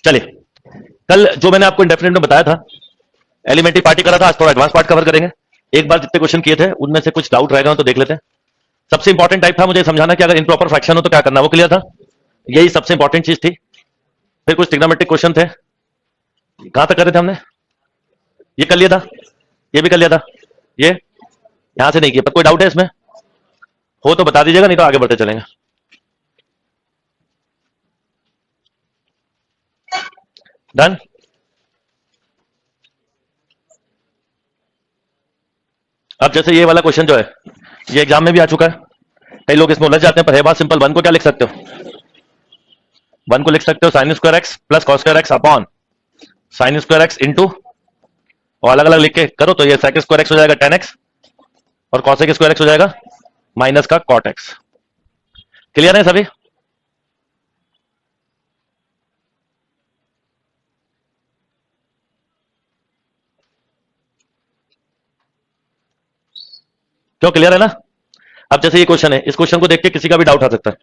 चलिए, कल जो मैंने आपको इंडेफिनेट में बताया था, एलिमेंट्री पार्टी करा था, आज थोड़ा एडवांस पार्ट कवर करेंगे। एक बार जितने क्वेश्चन किए थे उनमें से कुछ डाउट रहेगा तो देख लेते हैं। सबसे इंपॉर्टेंट टाइप था मुझे समझाना कि अगर इम्प्रॉपर फ्रैक्शन हो तो क्या करना, वो क्लियर था। यही सबसे इंपॉर्टेंट चीज थी। फिर कुछ ट्रिग्नोमेट्रिक क्वेश्चन थे, कहां तक करे थे हमने? ये कर लिया था, ये भी कर लिया था, ये यहां से नहीं किया। पर कोई डाउट है इसमें? हो तो बता दीजिएगा, नहीं तो आगे बढ़ते चलेंगे। डन। अब जैसे ये वाला क्वेश्चन जो है, ये एग्जाम में भी आ चुका है, कई लोग इसमें उलझ जाते हैं, पर है बात सिंपल। वन को क्या लिख सकते हो? वन को लिख सकते हो sign square x plus cos square x upon sine square x into, और अलग अलग लिख के करो तो ये सेक स्क्वायर एक्स हो जाएगा टेन एक्स, और कॉसेक स्क्वायर एक्स हो जाएगा माइनस का कॉट एक्स। क्लियर है सभी? क्यों क्लियर है ना? अब जैसे ये क्वेश्चन है, इस क्वेश्चन को देख के किसी का भी डाउट आ सकता है।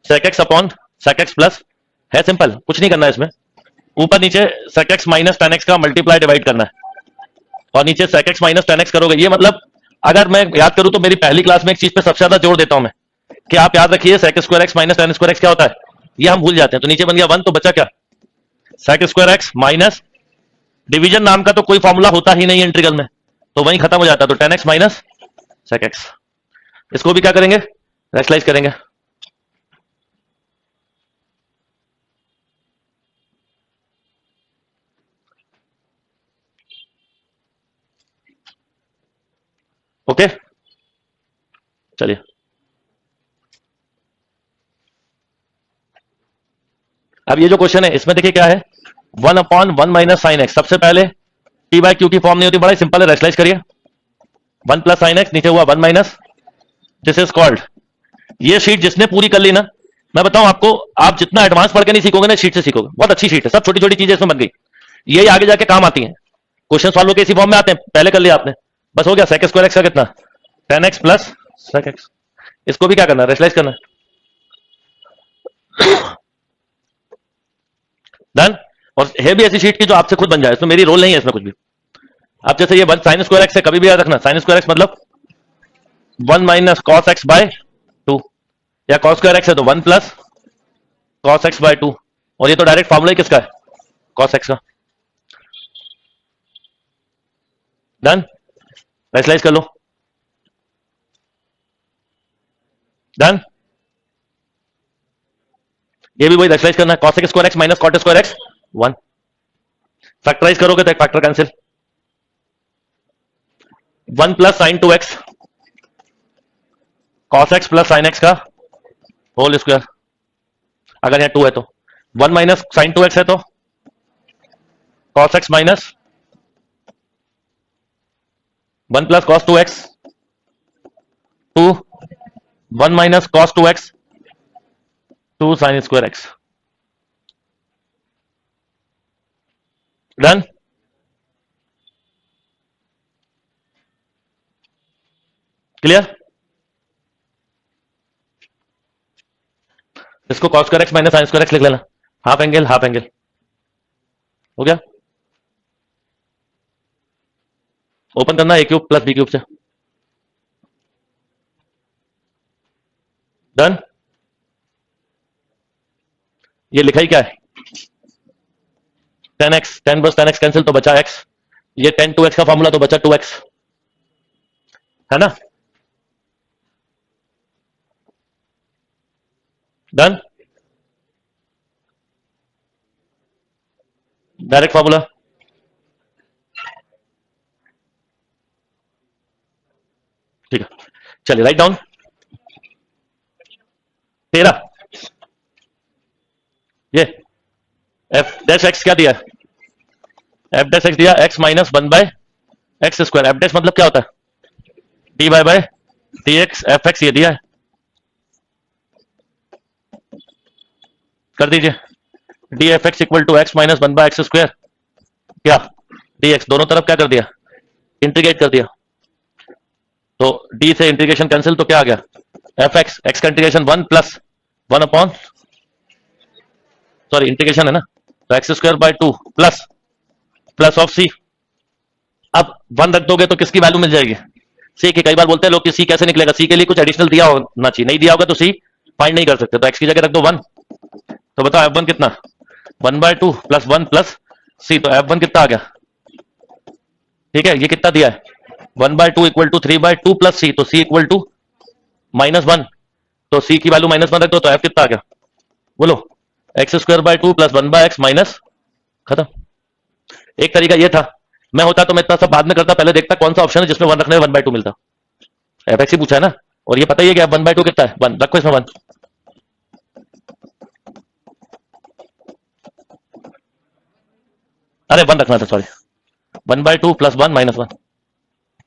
Sec x upon sec x plus, है सिंपल, कुछ नहीं करना है इसमें। ऊपर नीचे sec x minus tan x का मल्टीप्लाई डिवाइड करना है, और नीचे sec x minus tan x करोगे। ये मतलब अगर मैं याद करूं तो मेरी पहली क्लास में एक चीज पे सबसे ज्यादा जोर देता हूं मैं, कि आप याद रखिए sec square x minus tan square x क्या होता है, ये हम भूल जाते हैं। तो नीचे बन गया वन, तो बचा क्या? Sec square x minus, division नाम का तो कोई फॉर्मूला होता ही नहीं है इंटीग्रल में, तो वहीं खत्म हो जाता है। तो tan x minus sec x, इसको भी क्या करेंगे? रैशनलाइज करेंगे। ओके, चलिए। अब ये जो क्वेश्चन है इसमें देखिए क्या है, one upon one minus sine x. सबसे पहले टी बाई क्यू की फॉर्म नहीं होती, बड़ा सिंपल है, रैशनलाइज करिए। वन प्लस साइन एक्स, नीचे हुआ one minus, this is called. ये शीट जिसने पूरी कर ली ना, मैं बताऊं आपको, आप जितना एडवांस पढ़ के नहीं सीखोगे ना, शीट से सीखोगे। बहुत अच्छी शीट है, सब छोटी छोटी चीजें इसमें बन गई, यही आगे जाके काम आती हैं। क्वेश्चन सॉल्व के इसी फॉर्म में आते हैं, पहले कर लिया आपने, बस हो गया। सेक स्क्वायर एक्स का कितना? Tan x plus sec x. इसको भी क्या करना है? रैशनलाइज करना है। डन। और है भी ऐसी शीट की जो आपसे खुद बन जाए, इसमें मेरी रोल नहीं है इसमें कुछ भी। अब जैसे ये वन साइन स्क्वायर एक्स है, कभी भी याद रखना साइन स्क्वायर एक्स मतलब one minus cos x by two, या कॉस स्क्वायर एक्स है तो one plus cos x by two, और ये तो डायरेक्ट फॉर्मूला ही किसका है? कॉस एक्स का। डन। रैशनलाइज कर लो। डन। ये भी वही रैशनलाइज करना है, cos square x minus cot square x one. Factorise करोगे तो एक factor cancel, one plus sine two x cos x plus sign x का होल स्क्वायर। अगर यहां टू है तो one minus sine two x है तो cos x minus one plus cos two x two one minus cos two x two sine square x. Done. Clear? इसको cos square x minus sine square x लिख लेना, half angle half angle, हो गया। Open करना ए cube plus B cube से। Done. ये लिखा ही क्या है? टेन एक्स, टेन बस टेन एक्स कैंसिल तो बचा एक्स, ये टेन टू एक्स का फॉर्मूला तो बचा टू एक्स, है ना? डन। Direct formula. ठीक है, चलिए राइट डाउन। 13, ये एफ डैश एक्स क्या दिया है? एफ डैश एक्स दिया x minus one by x square. F dash मतलब क्या होता है? D by by d x f x, ये दिया है, कर दीजिए। D f x equal to x minus one by x square, क्या डी एक्स दोनों तरफ क्या कर दिया? इंटीग्रेट कर दिया, तो डी से इंटीग्रेशन कैंसिल तो क्या आ गया? एफ एक्स, एक्स का integration one plus one upon, sorry integration है ना, तो x square by 2 plus plus of c. अब 1 रख दोगे तो किसकी वैल्यू मिल जाएगी? सी की। कई बार बोलते हैं लोग कि सी कैसे निकलेगा, सी के लिए कुछ एडिशनल दिया होना चाहिए, नहीं दिया होगा तो सी फाइंड नहीं कर सकते। तो एक्स की जगह रख दो 1। तो बताओ F1 कितना? 1/2 प्लस 1 प्लस सी। तो F1 कितना आ गया? ठीक है, ये कितना दिया है? 1/2 इक्वल टू 3/2 प्लस सी। तो सी इक्वल टू -1। तो सी की वैल्यू -1 रख दो तो F कितना आ गया? बोलो। X square by 2 plus 1/x minus, खत्म। एक तरीका ये था, मैं होता तो मैं इतना सब बाद में करता, पहले देखता कौन सा ऑप्शन है जिसमें 1 रखने में 1/2 मिलता। एफ ही पूछा है ना, और ये पता ही है कि 1/2 कितना है? 1 रखो इसमें 1। अरे 1 रखना था, सॉरी। 1/2 plus 1 minus 1।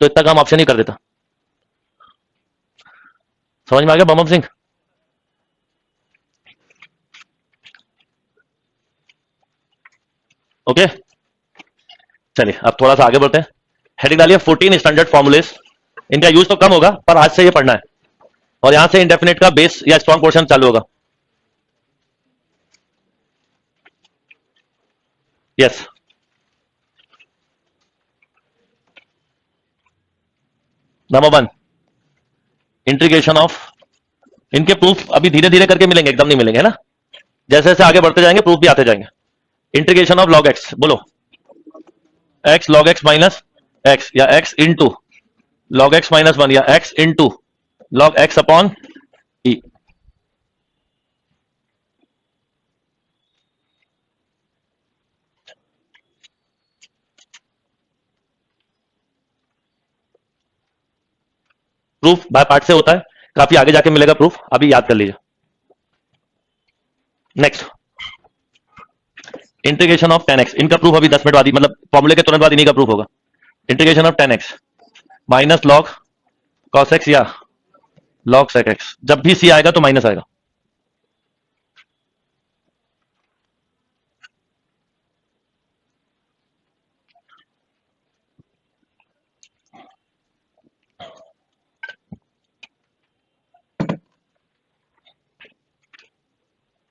तो इतना काम ऑप्शन ही कर देता। समझ में आ गया बम सिंह? ओके, चलिए अब थोड़ा सा आगे बढ़ते हैं। हेडिंग डालिए 14 स्टैंडर्ड फॉर्मूलेस। इनका यूज तो कम होगा पर आज से ये पढ़ना है, और यहां से इंडेफिनेट का बेस या स्ट्रॉन्ग पोर्शन चालू होगा। यस, नंबर 1 इंटीग्रेशन ऑफ, इनके प्रूफ अभी धीरे धीरे करके मिलेंगे, एकदम नहीं मिलेंगे, है ना। जैसे जैसे आगे बढ़ते जाएंगे प्रूफ भी आते जाएंगे। इंटीग्रेशन ऑफ लॉग एक्स, बोलो। X log x minus x, या x into log x minus 1, या x into log x upon e. Proof by part से होता है, काफी आगे जाके मिलेगा प्रूफ, अभी याद कर लीजिए। नेक्स्ट, इंटीग्रेशन ऑफ 10x, इनका प्रूफ अभी 10 मिनट बाद ही, मतलब फॉर्मूले के तुरंत बाद इन्हीं का प्रूफ होगा। Integration of 10x minus log cos x या log sec x, जब भी c आएगा तो माइनस आएगा।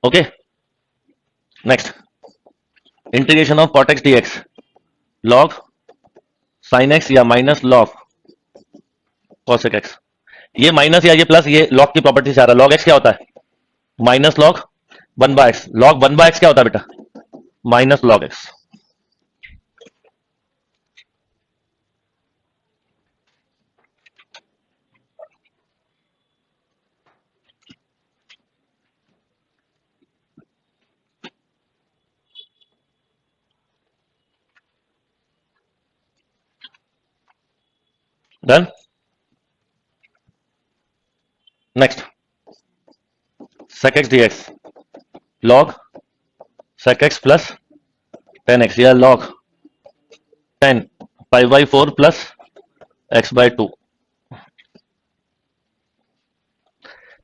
Okay, next, integration of cot x dx log sin x या माइनस log cos x। ये माइनस या ये प्लस, ये log की प्रॉपर्टी से आ रहा है। log x क्या होता है? Minus log 1/x। log 1/x क्या होता है बेटा? Minus log x। Done. Next, sec x dx log sec x plus 10x या log 10 5/4 प्लस x/2।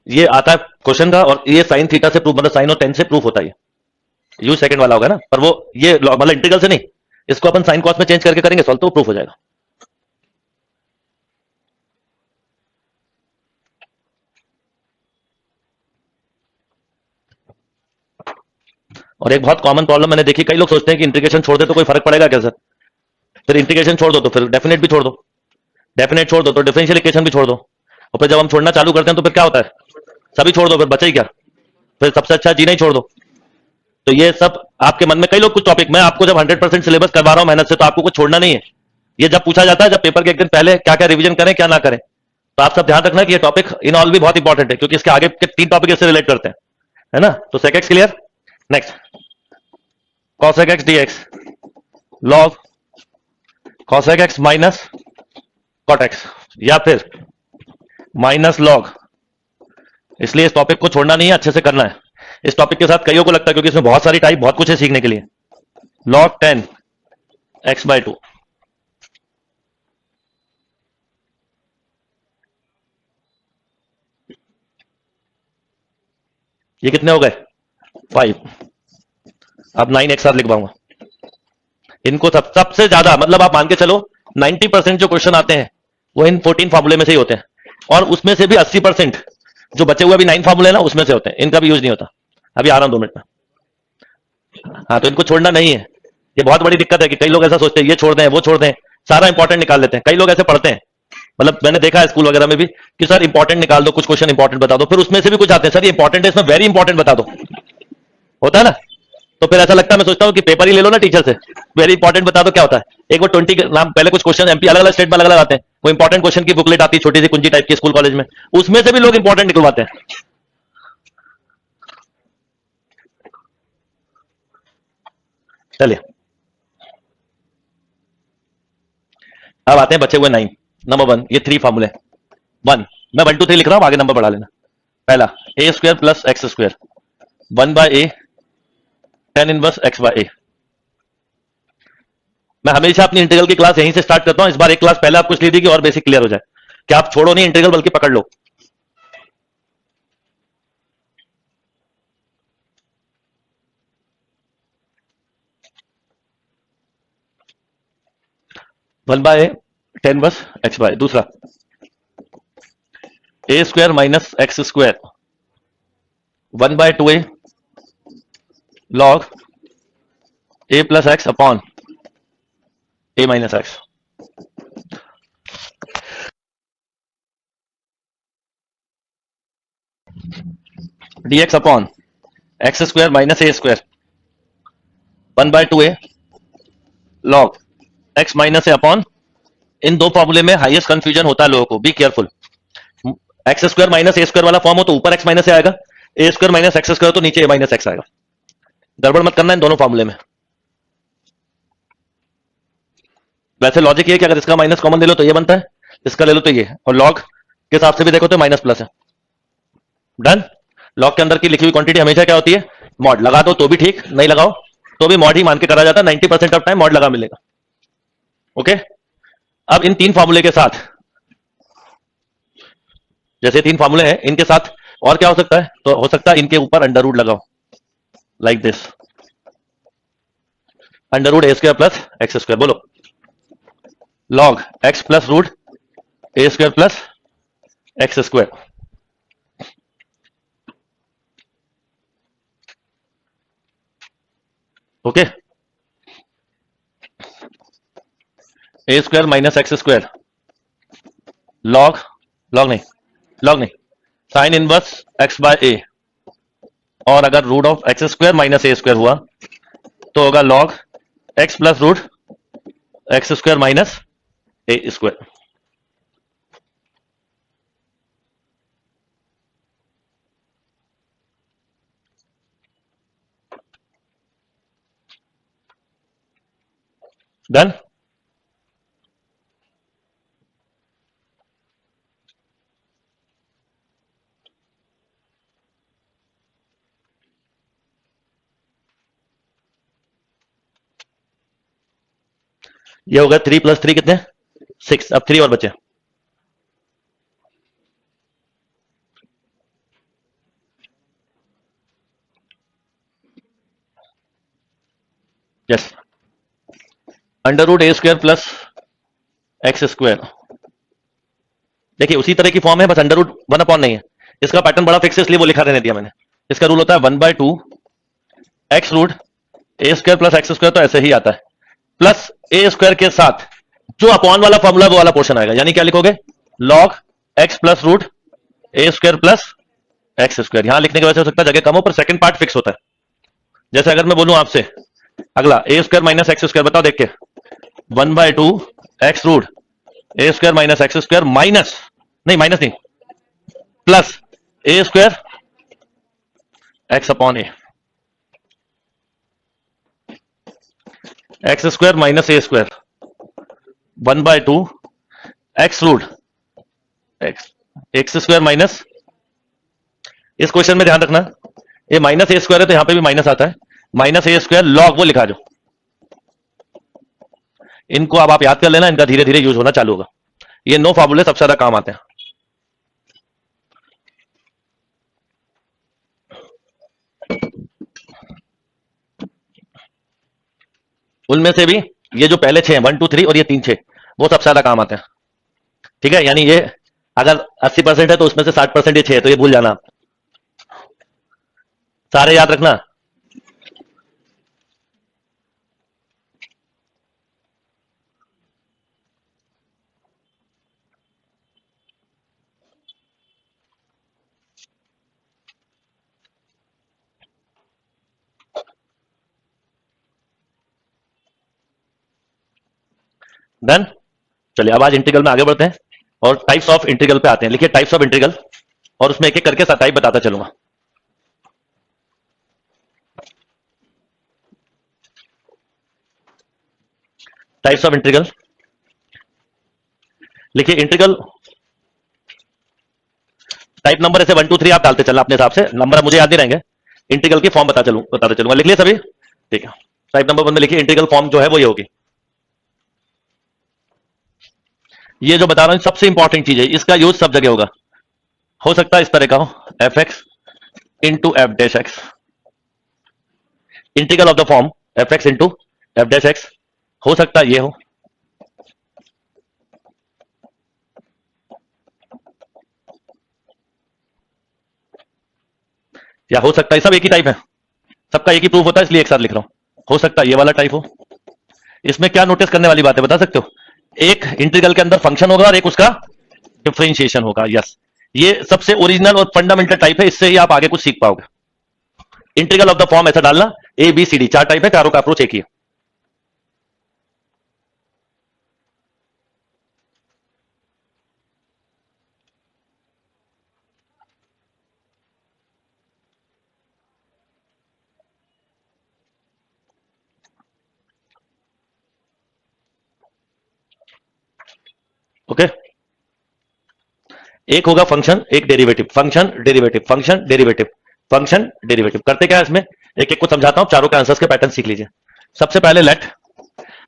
ये आता है क्वेश्चन का, और ये साइन थीटा से प्रूफ, मतलब साइन और टेन से प्रूफ होता है। यू सेकंड वाला होगा ना, पर वो ये मतलब इंटीग्रल से नहीं, इसको अपन साइन कॉस में चेंज करके करेंगे सॉल्व, तो प्रूफ हो जाएगा। और एक बहुत कॉमन प्रॉब्लम मैंने देखी, कई लोग सोचते हैं कि इंटीग्रेशन छोड़ दे तो कोई फर्क पड़ेगा क्या सर? फिर इंटीग्रेशन छोड़ दो तो फिर डेफिनेट भी छोड़ दो, डेफिनेट छोड़ दो तो डिफरेंशियल इक्वेशन भी छोड़ दो, और फिर जब हम छोड़ना चालू करते हैं तो फिर क्या होता है? सभी छोड़ दो, फिर बचे ही क्या? फिर सबसे अच्छा जीना ही छोड़ दो। तो ये सब आपके मन में, कई लोग कुछ टॉपिक, मैं आपको जब 100% सिलेबस करवा रहा हूं मेहनत से, तो आपको कुछ छोड़ना नहीं है। ये जब पूछा जाता है, जब पेपर के एक दिन पहले क्या क्या रिवीजन करें क्या ना करें, तो आप सब ध्यान रखना कि ये टॉपिक इन ऑल भी बहुत इंपॉर्टेंट है, क्योंकि इसके आगे के 3 टॉपिक इससे रिलेट करते हैं, है ना। तो sec x clear. Next, cos x dx log cos x minus cot x, या फिर माइनस log, इसलिए इस टॉपिक को छोड़ना नहीं है, अच्छे से करना है। इस टॉपिक के साथ कईयों को लगता है, क्योंकि इसमें बहुत सारी टाइप, बहुत कुछ है सीखने के लिए। log 10 x/2, ये कितने हो गए? 5। अब 9 एक साथ लिख पाऊंगा। इनको सबसे ज्यादा, मतलब आप मान के चलो 90% जो क्वेश्चन आते हैं वो इन 14 फार्मूले में से ही होते हैं, और उसमें से भी 80% जो बचे हुए अभी 9 फार्मूले ना, उसमें से होते हैं, इनका भी यूज नहीं होता। अभी आ रहा हूं 2 मिनट में। हाँ, तो इनको छोड़ना नहीं है। ये बहुत बड़ी दिक्कत है कि कई लोग ऐसा सोचते हैं ये छोड़ दें वो छोड़ दें, सारा इंपॉर्टेंट निकाल लेते हैं। कई लोग ऐसे पढ़ते हैं, मतलब मैंने देखा है स्कूल वगैरह में भी कि सर इंपॉर्टेंट निकाल दो, कुछ क्वेश्चन इंपॉर्टेंट बता दो, फिर उसमें से भी कुछ आते हैं सर ये इंपॉर्टेंट है इसमें वेरी इंपॉर्टेंट बता दो, होता है ना। तो फिर ऐसा लगता है, मैं सोचता हूँ कि पेपर ही ले लो ना टीचर से, वेरी इंपॉर्टेंट बता दो क्या होता है। एक बार 20 के नाम पहले कुछ क्वेश्चन एमपी अलग अलग स्टेट में अलग अलग आते हैं, वो इंपॉर्टेंट क्वेश्चन की बुकलेट आती है छोटी सी कुंजी टाइप की स्कूल कॉलेज में, उसमें से भी लोग इंपॉर्टेंट निकलवाते हैं। चलिए अब आते हैं बचे हुए 9। नंबर 1, ये 3 फॉर्मूले 1, मैं 1 2 3 लिख रहा हूं, आगे नंबर बढ़ा लेना। पहला a square plus x square 1/a tan inverse x/a। मैं हमेशा अपनी इंटीग्रल की क्लास यहीं से स्टार्ट करता हूं, इस बार एक क्लास पहले आपको इसलिए दी कि और बेसिक क्लियर हो जाए, कि आप छोड़ो नहीं इंटीग्रल बल्कि पकड़ लो। वन बाय टेन बस एक्स बाय। दूसरा a square minus x square 1/2a log a plus x upon a minus x. dx upon x square minus a square 1/2a log x minus a upon, इन दो फॉर्मूले में highest confusion होता है लोगों को, be careful. X square minus a square वाला form हो तो ऊपर एक्स माइनस ए आएगा, a square minus x square तो नीचे ए माइनस एक्स आएगा। गड़बड़ मत करना इन दोनों फॉर्मूले में। वैसे लॉजिक ये कि अगर इसका माइनस कॉमन ले लो तो ये बनता है, इसका ले लो तो ये, और लॉग के हिसाब से भी देखो तो माइनस प्लस है। डन। लॉग के अंदर की लिखी हुई क्वांटिटी हमेशा क्या होती है, मॉड। लगा दो तो भी ठीक, नहीं लगाओ तो भी मॉड ही मान के करा जाता है, 90% ऑफ टाइम मॉड लगा मिलेगा। ओके। अब इन 3 फॉर्मूले के साथ, जैसे 3 फॉर्मूले हैं इनके साथ और क्या हो सकता है, तो हो सकता है इनके ऊपर अंडर रूट लगाओ, like this, under root a square plus x square. बोलो log x plus root a square plus x square. Okay. A square minus x square log, log नहीं sine inverse x by a, और अगर root of x square minus a square हुआ तो होगा log x plus root x square minus a square. Done. ये हो गया 3 + 3 कितने 6। अब 3 और बचे। Yes, under root a square plus x square. देखिए उसी तरह की फॉर्म है, बस अंडर रूट 1/, नहीं है। इसका पैटर्न बड़ा फिक्स है इसलिए वो लिखा रहने दिया मैंने। इसका रूल होता है 1/2 x root a square plus x square, तो ऐसे ही आता है, प्लस ए स्क्वायर के साथ जो अपॉन वाला फॉर्मूला वो वाला पोर्शन आएगा, यानी क्या लिखोगे, log x plus root a square plus x square. यहां लिखने की वजह से हो सकता है जगह कम हो, पर सेकंड पार्ट फिक्स होता है। जैसे अगर मैं बोलूं आपसे अगला a square minus x square, बताओ देख के, 1/2 x root a square minus x square minus नहीं plus a square x upon a, x square minus a square 1/2 x root x square minus, इस क्वेश्चन में ध्यान रखना ये माइनस ए स्क्वायर है तो यहां पे भी माइनस आता है, माइनस ए स्क्वायर लॉग वो लिखा जो। इनको अब आप याद कर लेना, इनका धीरे धीरे यूज होना चालू होगा। ये 9 फॉर्मूले सबसे ज्यादा काम आते हैं। उनमें से भी ये जो पहले 6 हैं 1 2 3 और ये 3 6 वो सबसे ज्यादा काम आते हैं। ठीक है, यानी ये अगर 80% है तो उसमें से 60% ये 6 है, तो ये भूल जाना आप, सारे याद रखना। डन। चलिए अब आज इंटीग्रल में आगे बढ़ते हैं और टाइप्स ऑफ इंटीग्रल पे आते हैं। लिखिए टाइप्स ऑफ इंटीग्रल, और उसमें एक एक करके टाइप बताता चलूंगा। टाइप्स ऑफ इंटीग्रल, लिखिए इंटीग्रल टाइप नंबर ऐसे 1 2 3 आप डालते चलना अपने हिसाब से, नंबर मुझे याद नहीं रहेंगे। इंटीग्रल की फॉर्म बताते चलूंगा। लिख लिया सभी? ठीक है। टाइप नंबर 1 में लिखिए इंटीग्रल फॉर्म जो है वो ये होगी। ये जो बता रहा हूं सबसे इंपॉर्टेंट चीज है, इसका यूज सब जगह होगा। हो सकता है इस तरह का हो, F x into F dash x, integral of the form F x into F dash x. हो सकता है ये हो, या हो सकता है सब एक ही टाइप है, सबका एक ही प्रूफ होता है इसलिए एक साथ लिख रहा हूं। हो सकता है ये वाला टाइप हो। इसमें क्या नोटिस करने वाली बात है बता सकते हो? एक इंटीग्रल के अंदर फंक्शन होगा और एक उसका डिफरेंशिएशन होगा। यस, ये सबसे ओरिजिनल और फंडामेंटल टाइप है, इससे ही आप आगे कुछ सीख पाओगे। इंटीग्रल ऑफ द फॉर्म ऐसा डालना, ए बी सी डी, चार टाइप है, चारों का अप्रोच एक ही है। ओके, एक होगा फंक्शन, एक derivative, function derivative, function derivative, function derivative. करते क्या है इसमें, एक एक को समझाता हूं, चारों के आंसर्स के पैटर्न सीख लीजिए। सबसे पहले लेट,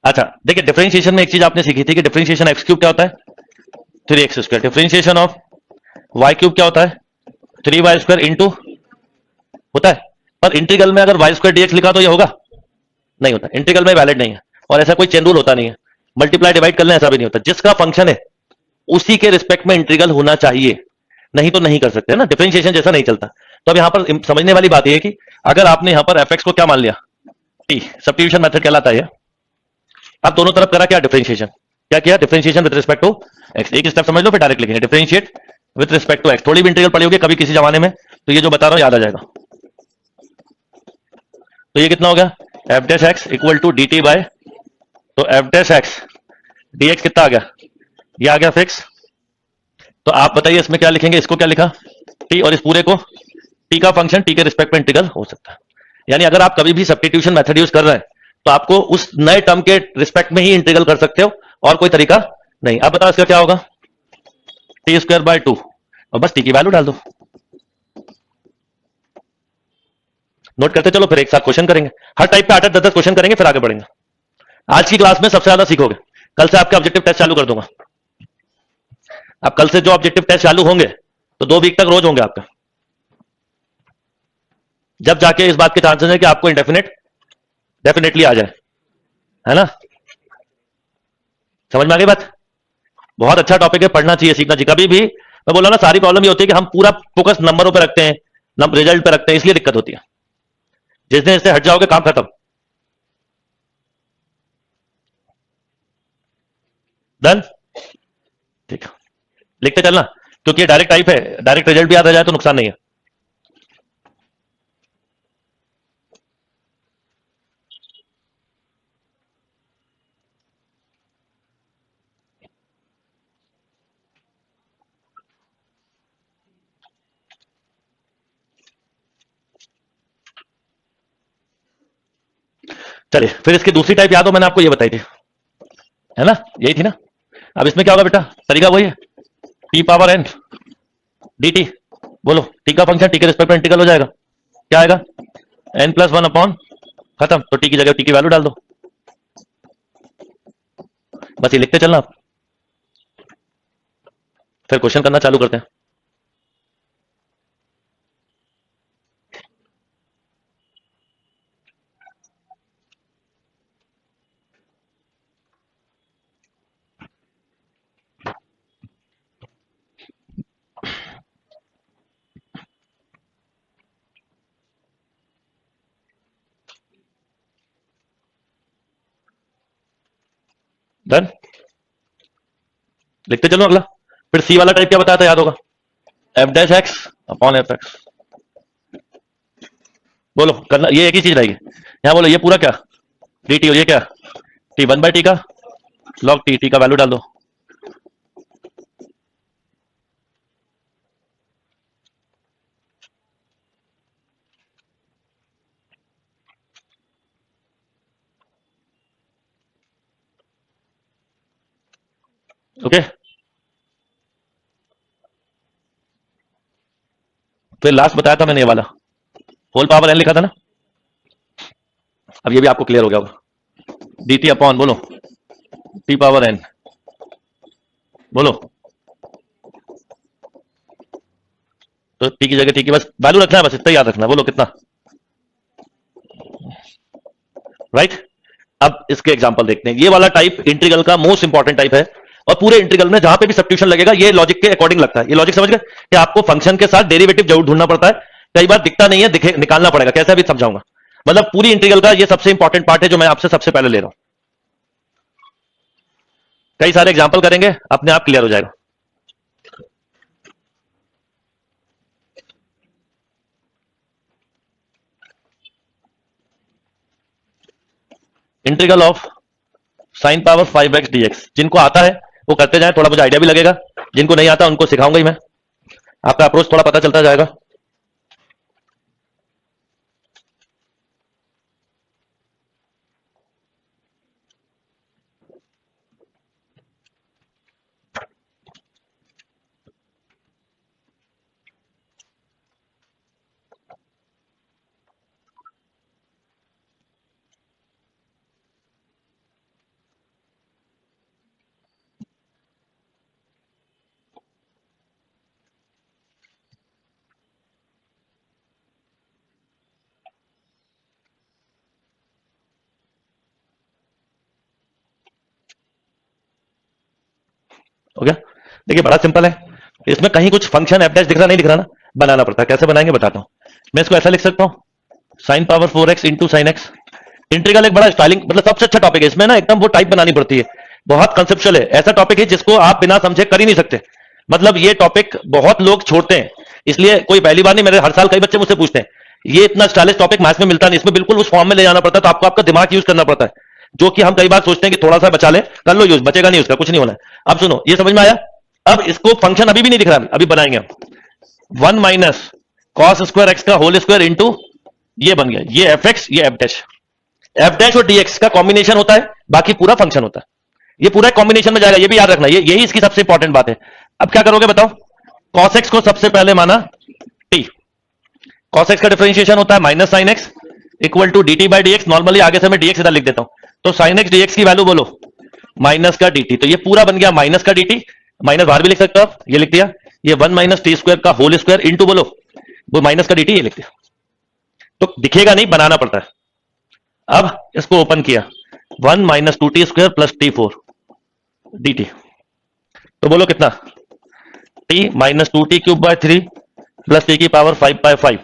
अच्छा देखिए डिफरेंशिएशन में एक चीज आपने सीखी थी कि डिफरेंशिएशन एक्स क्यूब क्या होता है, 3x²। Differentiation of Y cube क्या होता है, 3y² इंटू होता है। पर इंटीग्रल में अगर y² dx लिखा तो ये होगा नहीं होता, इंटीग्रल में वैलिड नहीं है, और ऐसा कोई चेन रूल होता नहीं है। मल्टीप्लाई डिवाइड कर लें ऐसा भी नहीं होता, जिसका फंक्शन है उसी के रिस्पेक्ट में इंटीग्रल होना चाहिए, नहीं तो नहीं कर सकते ना, डिफरेंशिएशन जैसा नहीं चलता। तो अब यहां पर समझने वाली बात यह है कि अगर आपने यहां पर एफ को क्या मान लिया, टी, सब्स्टिट्यूशन मेथड कहलाता है। अब दोनों तरफ करा क्या, डिफरेंशिएशन। क्या किया, differentiation with respect to x. एक स्टेप समझ लो फिर डायरेक्ट लिखेंगे, differentiate with respect to x. थोड़ी भी इंटीग्रल पड़ी होगी कभी किसी जमाने में तो ये जो बता रहा हूं याद आ जाएगा। तो ये कितना हो गया, f dash x equal to d t by, तो f dash x d x कितना आ गया, ये आ गया फिक्स। तो आप बताइए इसमें क्या लिखेंगे, इसको क्या लिखा, टी, और इस पूरे को टी का फंक्शन, टी के रिस्पेक्ट में इंटीग्रल हो सकता है। यानी अगर आप कभी भी सब्स्टिट्यूशन मेथड यूज कर रहे हैं तो आपको उस नए टर्म के रिस्पेक्ट में ही इंटीग्रल कर सकते हो, और कोई तरीका नहीं। अब बताओ इसका क्या होगा, t²/2, और बस टी की वैल्यू डाल दो। नोट करते चलो, फिर एक साथ क्वेश्चन करेंगे, हर टाइप पे 8-10 क्वेश्चन करेंगे, फिर आगे बढ़ेंगे। आज की क्लास में सबसे ज्यादा सीखोगे, कल से आपके ऑब्जेक्टिव टेस्ट चालू कर दूंगा। अब कल से जो ऑब्जेक्टिव टेस्ट चालू होंगे तो 2 वीक तक रोज होंगे आपका, जब जाके इस बात के चांसेस है कि आपको इंडेफिनेट डेफिनेटली आ जाए, है ना। समझ में आ गई बात? बहुत अच्छा टॉपिक है, पढ़ना चाहिए, सीखना चाहिए। कभी भी मैं बोला ना, सारी प्रॉब्लम ये होती है कि हम पूरा फोकस नंबरों पर रखते हैं, रिजल्ट पे रखते हैं, इसलिए दिक्कत होती है। जिस दिन इससे हट जाओगे काम खत्म। डन, ठीक है, लिखते चलना, क्योंकि ये डायरेक्ट टाइप है, डायरेक्ट रिजल्ट भी याद आ जाए तो नुकसान नहीं है। चलिए फिर इसकी दूसरी टाइप याद हो, मैंने आपको ये बताई थी, है ना, यही थी ना। अब इसमें क्या होगा बेटा, तरीका वही है, t power n d t. बोलो, टी का फंक्शन टी के रिस्पेक्ट में इंटीग्रल हो जाएगा, क्या आएगा, n+1 अपॉन, खत्म। तो टी की जगह टी की वैल्यू डाल दो, बस ये लिखते चलना आप, फिर क्वेश्चन करना चालू करते हैं। डन, लिखते चलो अगला। फिर सी वाला टाइप क्या बताया था, याद होगा, F dash x upon F x. बोलो करना, ये एक ही चीज रहेगी। यहां बोलो ये पूरा क्या, डी टी, और ये क्या, टी 1/t का लॉग टी, टी का वैल्यू डाल दो। ओके, फिर लास्ट बताया था मैंने ये वाला होल पावर एन लिखा था ना। अब ये भी आपको क्लियर हो गया होगा। डी टी अपॉन बोलो टी पावर एन, बोलो तो टी की जगह टी की बस वैल्यू रखना है, बस इतना याद रखना। बोलो कितना, राइट। अब इसके एग्जांपल देखते हैं। ये वाला टाइप इंटीग्रल का मोस्ट इंपॉर्टेंट टाइप है, और पूरे इंटीग्रल में जहां पे भी सब्स्टिट्यूशन लगेगा ये लॉजिक के अकॉर्डिंग लगता है। ये लॉजिक समझ गए कि आपको फंक्शन के साथ डेरिवेटिव जरूर ढूंढना पड़ता है, कई बार दिखता नहीं है, निकालना पड़ेगा। कैसे भी समझाऊंगा, मतलब पूरी इंटीग्रल का ये सबसे इंपॉर्टेंट पार्ट है जो मैं आपसे सबसे पहले ले रहा हूं। कई सारे एग्जाम्पल करेंगे, अपने आप क्लियर हो जाएगा। Integral of sine power 5x dx, जिनको आता है वो करते जाए, थोड़ा मुझे आइडिया भी लगेगा। जिनको नहीं आता उनको सिखाऊंगा ही मैं, आपका अप्रोच थोड़ा पता चलता जाएगा। हो गया। देखिए बड़ा सिंपल है, इसमें कहीं कुछ फंक्शन एफ डैश दिख रहा नहीं दिख रहा ना, बनाना पड़ता है। कैसे बनाएंगे बताता हूं। मैं इसको ऐसा लिख सकता हूं, sine power 4x into sine x. Integral एक बड़ा स्टाइलिंग, मतलब सबसे अच्छा टॉपिक है। इसमें ना एकदम वो टाइप बनानी पड़ती है, बहुत कंसेप्चुअल है। ऐसा टॉपिक है जिसको आप बिना समझे कर ही नहीं सकते। मतलब ये टॉपिक बहुत लोग छोड़ते हैं, इसलिए कोई पहली बार नहीं, मेरे हर साल कई बच्चे मुझसे पूछते हैं ये इतना स्टाइलिश टॉपिक मैथ्स में मिलता नहीं। इसमें बिल्कुल उस फॉर्म में ले जाना पड़ता है, तो आपको आपका दिमाग यूज करना पड़ता है, जो कि हम कई बार सोचते हैं कि थोड़ा सा बचा ले, कर लो यूज, बचेगा नहीं उसका, कुछ नहीं होना है। अब सुनो, ये समझ में आया। अब इसको फंक्शन अभी भी नहीं दिख रहा, अभी बनाएंगे। 1 माइनस कॉस स्क्वायर एक्स का होल स्क्वायर इंटू, ये बन गया, ये एफ एक्स, ये एफ डैश। एफ डैश और डीएक्स का कॉम्बिनेशन होता है, बाकी पूरा फंक्शन होता है। ये पूरा कॉम्बिनेशन में जाएगा, ये भी याद रखना, ये यही इसकी सबसे इंपॉर्टेंट बात है। अब क्या करोगे बताओ। कॉस एक्स को सबसे पहले माना टी, कॉस एक्स का डिफरेंशिएशन होता है minus sine x equal to d t by d x. Normally आगे से मैं डीएक्स इधर लिख देता हूं, तो साइन एक्स डीएक्स की वैल्यू बोलो माइनस का dt। तो ये पूरा बन गया माइनस का dt, माइनस बाहर भी लिख सकते हो आप, ये लिख दिया। ये 1 माइनस टी स्क्वायर का होल स्क्वायर इंटू बोलो वो माइनस का dt, ये लिख दिया। तो दिखेगा नहीं, बनाना पड़ता है। अब इसको ओपन किया, 1 minus 2t square plus t4 dt। तो बोलो कितना, t minus 2t cube by 3 plus t की पावर 5/5,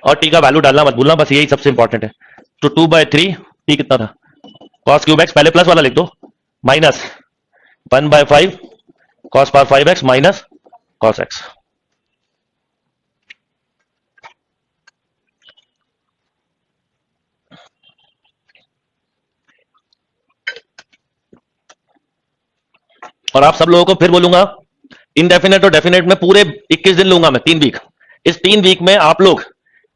और t का वैल्यू डालना मत भूलना, बस यही सबसे इंपॉर्टेंट है। तो 2/3 t कितना था, कॉस क्यूब एक्स, पहले प्लस वाला लिख दो, minus 1/5 cos power 5x minus cos x. और आप सब लोगों को फिर बोलूंगा, इनडेफिनेट और डेफिनेट में पूरे 21 दिन लूंगा मैं, 3 वीक। इस 3 वीक में आप लोग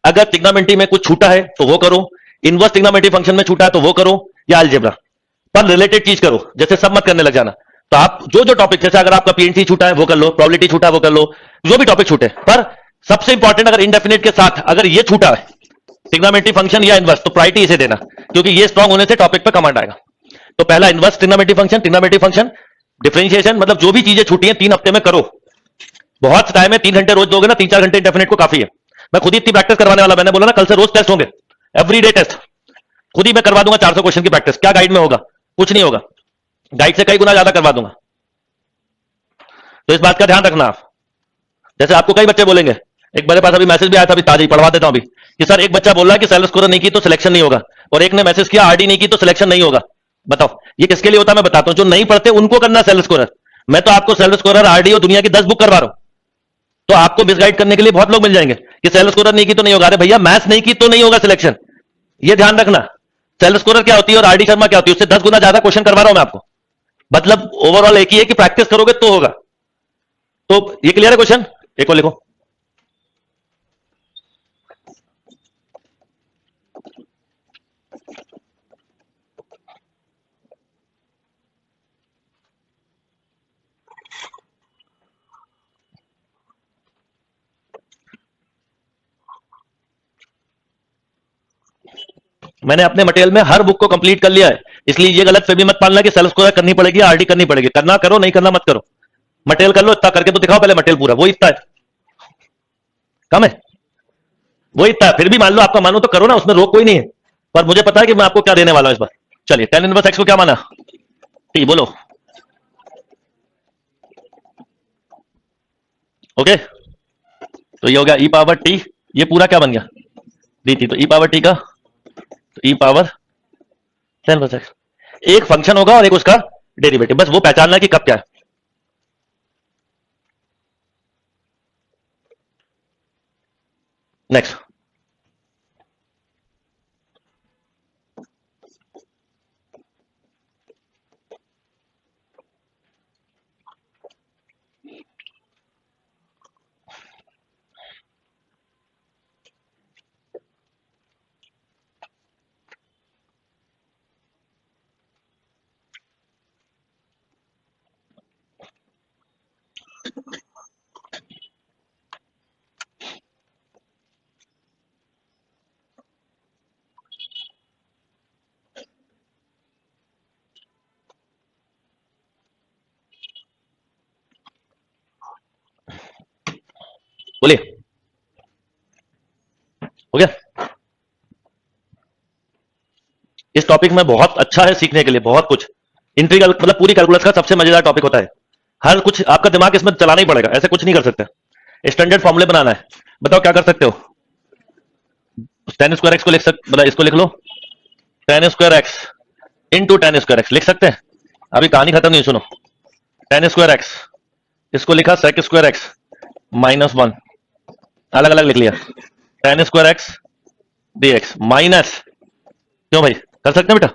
अगर ट्रिग्नोमेट्री में कुछ छूटा है तो वो करो, इनवर्स ट्रिग्नोमेट्री फंक्शन में छूटा है तो वो करो, या अलजेब्रा पर रिलेटेड चीज करो। जैसे सब मत करने लग जाना। तो आप जो जो टॉपिक, जैसे अगर आपका पीएनसी छूटा है वो कर लो, प्रोबेबिलिटी छूटा है वो कर लो, जो भी टॉपिक छूटे। पर सबसे इंपॉर्टेंट, अगर इनडेफिनेट के साथ अगर ये छूटा है ट्रिग्नोमेट्री फंक्शन या इनवर्स, तो प्रायोरिटी इसे देना, क्योंकि ये स्ट्रांग होने से टॉपिक पे कमांड आएगा। तो पहला inverse trigonometry function, trigonometry function, differentiation, मतलब जो भी चीजें छूटी हैं 3 हफ्ते में करो। बहुत टाइम है, 3 घंटे रोज दोगे ना, 3-4 घंटे इंडेफिनेट को काफी है। मैं खुद ही इतनी प्रैक्टिस करवाने वाला, मैंने बोला ना कल से रोज टेस्ट होंगे, एवरीडे टेस्ट खुद ही मैं करवा दूंगा। 400 क्वेश्चन की प्रैक्टिस, क्या गाइड में होगा, कुछ नहीं होगा, गाइड से कई गुना ज्यादा करवा दूंगा। तो इस बात का ध्यान रखना आप। जैसे आपको कई बच्चे बोलेंगे, एक मेरे पास अभी मैसेज भी आया था, अभी ताजा ही पढ़वा देता हूं अभी, कि सर एक बच्चा बोल रहा है कि सेल्फ स्कोर नहीं की तो सिलेक्शन नहीं होगा, और एक ने मैसेज किया आरडी नहीं की तो सिलेक्शन नहीं होगा। बताओ ये किसके लिए होता है, मैं बताता हूं। जो नहीं पढ़ते उनको करना सेल्फ स्कोरर। मैं तो आपको सेल्फ स्कोरर, आरडी और दुनिया की 10 बुक करवा रहा हूं, तो आपको मिसगाइड करने के लिए बहुत लोग मिल जाएंगे कि सेल्फ स्कोरर नहीं की तो नहीं होगा। अरे भैया मैथ्स नहीं की तो नहीं होगा सिलेक्शन, ये ध्यान रखना। सेल्फ स्कोरर क्या होती है और आरडी शर्मा क्या होती है, उससे 10 गुना ज्यादा क्वेश्चन करवा रहा हूं मैं आपको। मतलब ओवरऑल एक ही है कि प्रैक्टिस करोगे तो होगा। तो ये क्लियर है क्वेश्चन? एक और लिखो। मैंने अपने मटेरियल में हर बुक को कंप्लीट कर लिया है, इसलिए ये गलत फहमी मत पालना कि सेल्फ स्कोर करनी पड़ेगी, आरडी करनी पड़ेगी। करना करो, नहीं करना मत करो। मटेरियल कर लो, इतना करके तो दिखाओ पहले मटेरियल पूरा। वो इतना है, कम है, वो इतना है। फिर भी मान लो आपका मानो तो करो ना, उसमें रोक कोई नहीं है। पर मुझे पता है कि मैं आपको क्या देने वाला हूं इस बार। चलिए, टेन इनवर्स एक्स को क्या माना? टी, बोलो। ओके, तो ये हो गया ई पावर टी। ये पूरा क्या बन गया? D t. तो ई पावर टी का तो ई पावर टेन इनवर्स एक्स। एक फंक्शन होगा और एक उसका डेरिवेटिव, बस वो पहचानना है कि कब क्या है। नेक्स्ट। बोलिए, हो गया? इस टॉपिक में बहुत अच्छा है सीखने के लिए, बहुत कुछ। इंटीग्रल मतलब पूरी कैलकुलस का सबसे मजेदार टॉपिक होता है। हर कुछ आपका दिमाग इसमें चलाना ही पड़ेगा, ऐसे कुछ नहीं कर सकते। स्टैंडर्ड फॉर्मूले बनाना है। बताओ क्या कर सकते हो? टेन स्क्वायर एक्स को लिख सकते, मतलब इसको लिख लो, tan square x into tan square x लिख सकते हैं। अभी कहानी खत्म नहीं, सुनो। टेन स्क्वायर एक्स, इसको लिखा sec square x minus one, अलग अलग लिख लिया। Tan square x d x minus, क्यों भाई, कर सकते हैं बेटा?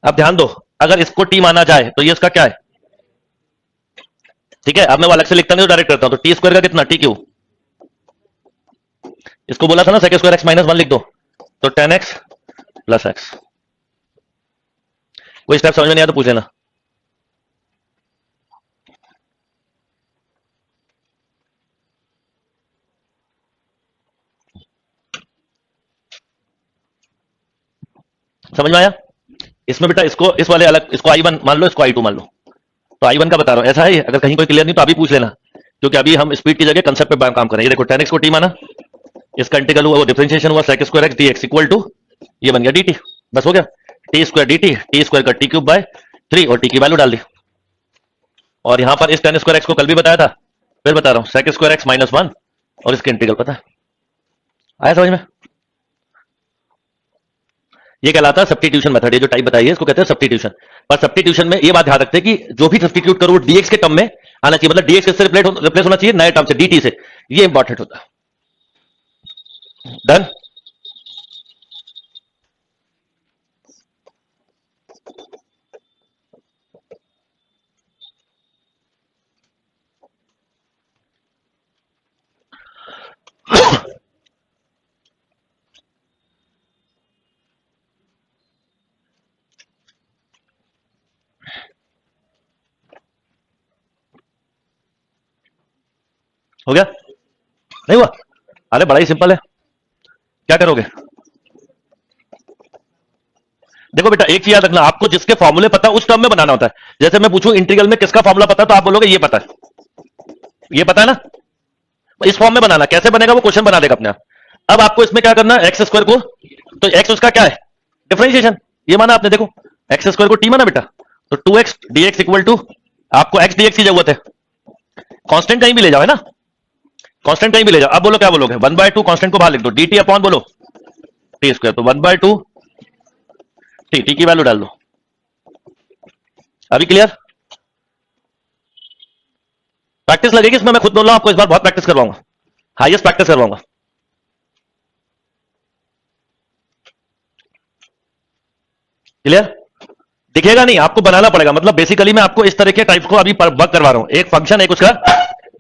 अब ध्यान दो, अगर इसको टी माना जाए तो ये इसका क्या है? ठीक है, अब मैं वो अलग से लिखता नहीं, तो डायरेक्ट करता हूं। तो टी स्क्वायर का कितना? T cube. इसको बोला था ना sec square x minus one लिख दो, तो टेन एक्स प्लस एक्स। कोई स्टेप समझ में नहीं आया तो पूछ लेना। समझ में आया? इसमें बेटा इसको इस वाले अलग, इसको आई वन मान लो, इसको आई टू मान लो। तो आई वन का बता रहा हूं, ऐसा है। अगर कहीं कोई क्लियर नहीं तो अभी पूछ लेना, क्योंकि अभी हम स्पीड की जगह कंसेप्ट पे काम करें। ये देखो, टेन एक्स को टी माना, इसका इंटीग्रल हुआ, वो डिफरेंशिएशन हुआ, sec square x d x equal to, ये बन गया डी टी। बस हो गया। T square d t, t square का टी क्यूब बाय थ्री, और टी की वैल्यू डाल दी। और यहां पर इस टेन स्क्वायर एक्स को कल भी बताया था, फिर बता रहा हूं, sec square x minus one, और इसके इंटीग्रल पता है। आया समझ में? ये कहलाता है सब्स्टिट्यूशन मेथड। ये जो टाइप बताइए इसको कहते हैं सब्स्टिट्यूशन। पर सब्स्टिट्यूशन में ये बात ध्यान रखते हैं कि जो भी सब्स्टिट्यूट करो डीएक्स के टर्म में आना चाहिए, मतलब डीएक्स से रिप्लेस होना चाहिए नए टर्म से, डीटी से। ये इंपॉर्टेंट होता है। डन? हो गया? नहीं हुआ? अरे बड़ा ही सिंपल है। क्या करोगे? देखो बेटा, एक चीज याद रखना, आपको जिसके फॉर्मूले पता है उस टर्म में बनाना होता है। जैसे मैं पूछूं इंटीग्रल में किसका फॉर्मूला पता है, तो आप बोलोगे ये पता है। ये पता है ना? इस फॉर्म में बनाना, कैसे बनेगा वो क्वेश्चन बना देगा अपने आप। अब आपको इसमें क्या करना है, एक्स स्क्वायर को, तो एक्स उसका क्या है? डिफरेंशिएशन। ये माना आपने, देखो एक्स स्क्वायर को टी माना बेटा, तो two x d x equal to, आपको एक्स डीएक्स की जरूरत है। कांस्टेंट कहीं भी ले जाओ, है ना? कांस्टेंट कहीं भी ले जाओ। अब बोलो क्या बोलोगे? वन बाय टू, कांस्टेंट को बाहर लिख दो, डी टी अपॉन बोलो टी स्क्वायर, तो one by two T, T की वैल्यू डाल दो। अभी क्लियर? प्रैक्टिस लगेगी इसमें, मैं खुद बोल रहा हूं आपको, इस बार बहुत प्रैक्टिस करवाऊंगा, हाईएस्ट प्रैक्टिस करवाऊंगा। क्लियर? दिखेगा नहीं, आपको बनाना पड़ेगा। मतलब बेसिकली मैं आपको इस तरह के टाइप्स को अभी वर्क करवा रहा हूं। एक फंक्शन एक उसका,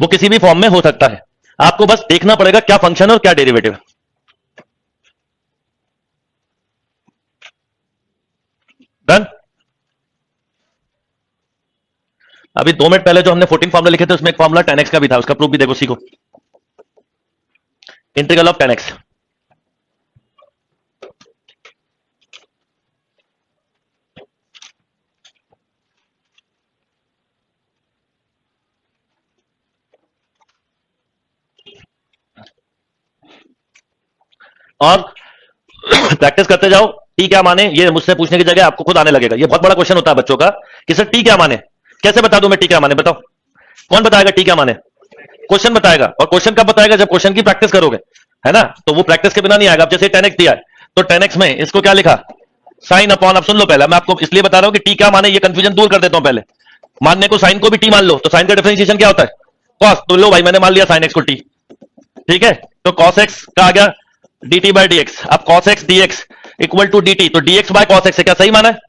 वो किसी भी फॉर्म में हो सकता है, आपको बस देखना पड़ेगा क्या फंक्शन और क्या डेरिवेटिव। डन। अभी 2 मिनट पहले जो हमने 14 फॉर्मुला लिखे थे उसमें एक फॉर्मुला 10x का भी था, उसका प्रूफ भी देखो, सीखो। Integral of 10x। और प्रैक्टिस करते जाओ। टी क्या माने ये मुझसे पूछने की जगह आपको खुद आने लगेगा। ये बहुत बड़ा क्वेश्चन होता है बच्चों का कि सर टी क्या माने। कैसे बता दूं मैं टी क्या माने, बताओ। कौन बताएगा टी क्या माने? क्वेश्चन बताएगा। और क्वेश्चन कब बताएगा? जब क्वेश्चन की प्रैक्टिस करोगे, है ना। तो वो प्रैक्टिस के बिना नहीं आएगा। अब जैसे 10x दिया है, तो 10x में इसको क्या लिखा? Sine upon. अब सुन लो, पहले मैं आपको इसलिए बता रहा हूं कि टी क्या माने, ये कंफ्यूजन दूर कर देता हूं पहले। मानने को साइन को भी टी मान लो, तो साइन का डिफरेंशिएशन क्या होता है? कॉस। तो लो भाई, मैंने मान लिया साइन एक्स को टी। ठीक है, तो कॉस एक्स का आ गया d t by d x. अब cos x d x equal to d t, तो d x by cos x है, क्या सही माना है?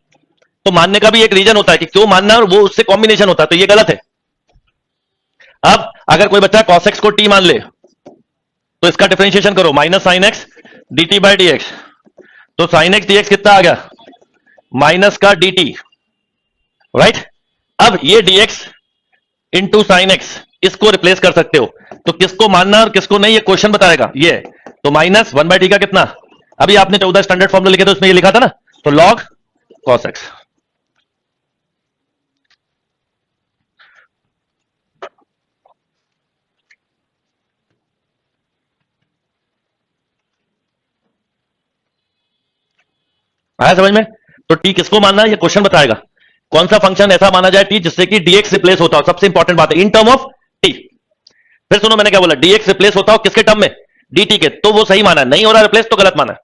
तो मानने का भी एक रीजन होता है कि क्यों मानना है, और वो उससे कॉम्बिनेशन होता है, तो ये गलत है। अब अगर कोई बच्चा कॉस एक्स को टी मान ले, तो इसका डिफरेंशिएशन करो, minus sine x D t by d x. तो साइन एक्स डी एक्स कितना आ गया? माइनस का डी टी, राइट। अब ये dx इंटू साइन एक्स, इसको रिप्लेस कर सकते हो। तो किसको मानना और किसको नहीं, ये क्वेश्चन बताएगा ये। तो माइनस 1/t का कितना? अभी आपने 14 स्टैंडर्ड फॉर्मूला लिखे थे, उसमें ये लिखा था ना, तो log cos x। आया समझ में? तो t किसको मानना है ये क्वेश्चन बताएगा। कौन सा फंक्शन ऐसा माना जाए t जिससे कि dx रिप्लेस होता हो, सबसे इंपॉर्टेंट बात है, इन टर्म ऑफ t। फिर सुनो मैंने क्या बोला, dx रिप्लेस होता हो किसके टर्म में? dt के। तो वो सही माना है, नहीं हो रहा रिप्लेस तो गलत माना है।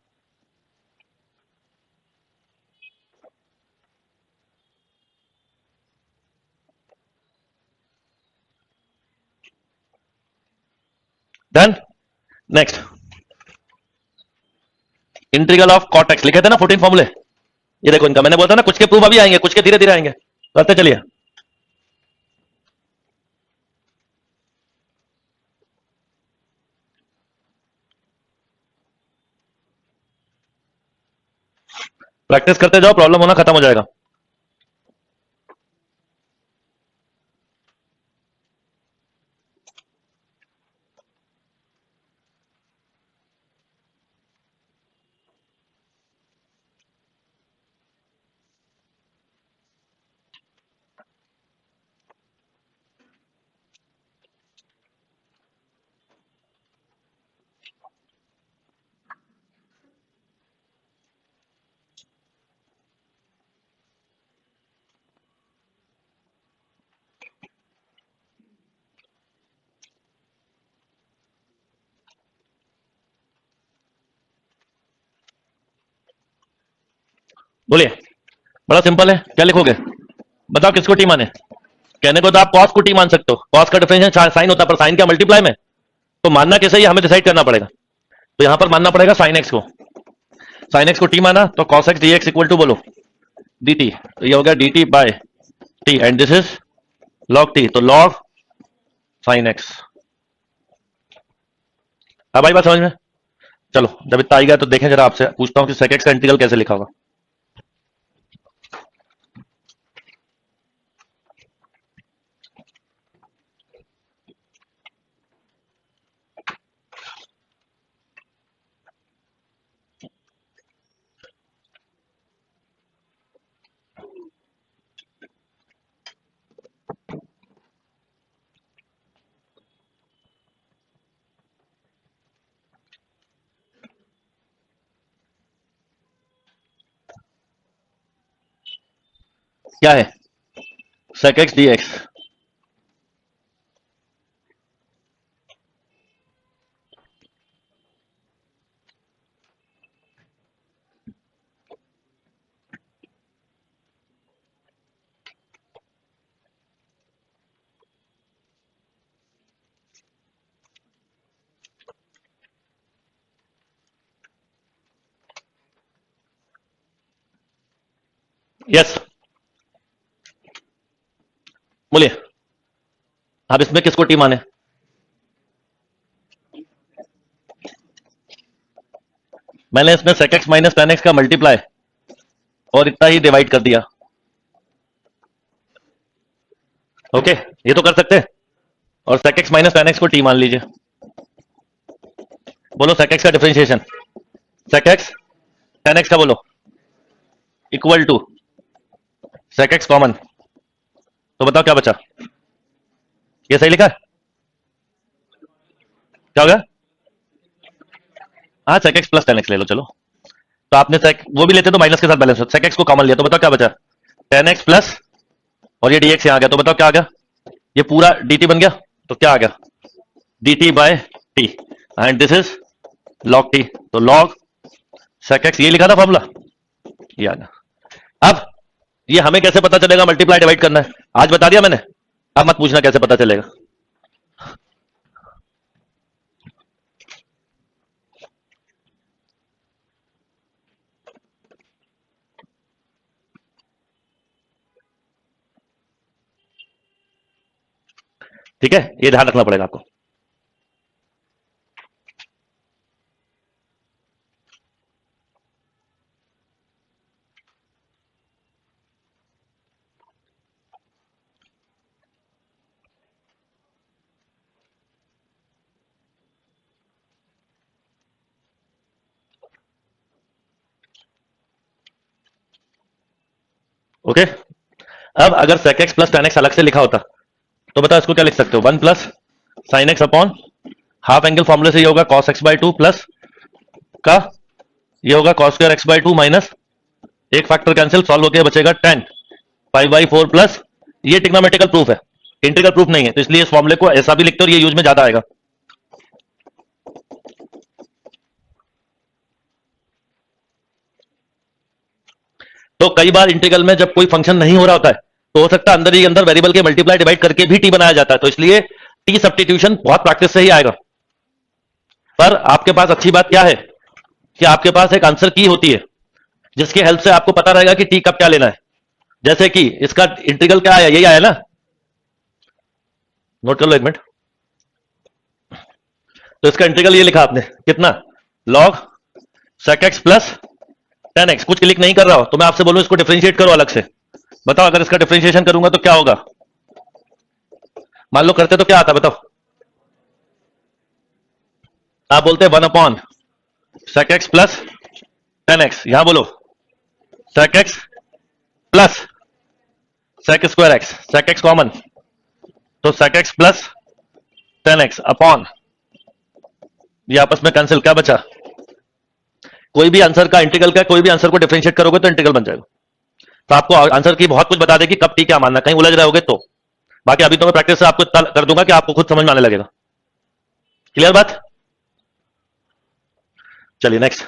Done. Next, integral of cot x लिखे थे ना 14 फॉर्मूले। ये देखो इनका, मैंने बोला था ना कुछ के प्रूफ अभी आएंगे, कुछ के धीरे धीरे आएंगे। करते चलिए। प्रैक्टिस करते जाओ, प्रॉब्लम होना खत्म हो जाएगा। बोलिए। बड़ा सिंपल है, क्या लिखोगे? बताओ किसको टी माने। कहने को तो आप कॉस को टी मान सकते हो, कॉस का डिफरेंशियल साइन होता है, पर साइन क्या मल्टीप्लाई में। तो मानना कैसे ये हमें डिसाइड करना पड़ेगा। तो यहां पर मानना पड़ेगा साइन एक्स को। साइन एक्स को टी माना तो cos x d x equal to बोलो डी टी, तो ये हो गया d t by t, and this is log t, तो लॉग साइन एक्स। अब आई बात समझ में? चलो जब इतना आई गया तो देखें जरा, आपसे पूछता हूं कि सेक एक्स का इंटीग्रल कैसे लिखा होगा। क्या है? Sec x d x. Yes. बोलिए आप इसमें किसको टी माने? मैंने इसमें sec x minus tan x का मल्टीप्लाई और इतना ही डिवाइड कर दिया। ओके ये तो कर सकते हैं। और sec x minus tan x को टी मान लीजिए। बोलो sec x का differentiation, sec x tan x का बोलो equal to sec x common, तो बताओ क्या बचा? ये सही लिखा है? क्या होगा? हाँ sec x plus tan x ले लो। चलो तो आपने वो भी लेते तो माइनस के साथ बैलेंस होता, sec x को कॉमन लिया तो बताओ क्या बचा? tan x प्लस और ये dx यहाँ आ गया, तो बताओ क्या आ गया? ये पूरा dt बन गया, तो क्या आ गया? dt by t and this is log t, तो log sec x, ये लिखा था फॉर्मूला, ये आ गया। अब ये हमें कैसे पता चलेगा मल्टीप्लाई डिवाइड करना है? आज बता दिया मैंने, अब मत पूछना कैसे पता चलेगा। ठीक है, ये ध्यान रखना पड़ेगा आपको। ओके अब अगर sec x plus tan x अलग से लिखा होता तो बताओ इसको क्या लिख सकते हो? 1 plus sine x upon half angle फॉर्मूले से ये होगा cos x बाई 2 प्लस का ये होगा cos square x by 2 minus एक फैक्टर कैंसिल, सॉल्व होकर बचेगा tan 5/4 प्लस, ये टिग्नोमेट्रिकल प्रूफ है, इंटीग्रल प्रूफ नहीं है, तो इसलिए इस फॉर्मूले को ऐसा भी लिखते हो और ये यूज में ज्यादा आएगा। तो कई बार इंटीग्रल में जब कोई फंक्शन नहीं हो रहा होता है तो हो सकता है अंदर ही अंदर वेरिएबल के मल्टीप्लाई डिवाइड करके भी टी बनाया जाता है, तो इसलिए टी सब्स्टिट्यूशन बहुत प्रैक्टिस से ही आएगा। पर आपके पास अच्छी बात क्या है कि आपके पास एक आंसर की होती है जिसकी हेल्प से आपको पता रहेगा कि टी कब क्या लेना है। जैसे कि इसका इंटीग्रल क्या आया, यही आया ना, नोट कर लो एक मिनट। तो इसका इंटीग्रल ये लिखा आपने कितना, log sec x plus tan x। कुछ क्लिक नहीं कर रहा हो तो मैं आपसे बोलूं इसको डिफरेंशिएट करो अलग से। बताओ अगर इसका डिफरेंशिएशन करूंगा तो क्या होगा? मान लो करते तो क्या आता बताओ? आप बोलते हैं 1 upon sec x plus tan x, यहां बोलो sec x plus sec square x, sec x common तो sec x plus tan x upon ये आपस में कैंसिल, क्या बचा? कोई भी आंसर का इंटीग्रल का कोई भी आंसर को डिफरेंशिएट करोगे तो इंटीग्रल बन जाएगा। तो आपको आंसर की बहुत कुछ बता देगी कब टी क्या मानना, कहीं उलझ रहे होगे तो। बाकी अभी तो मैं प्रैक्टिस से आपको इतना कर दूंगा कि आपको खुद समझ में आने लगेगा। क्लियर बात? चलिए next,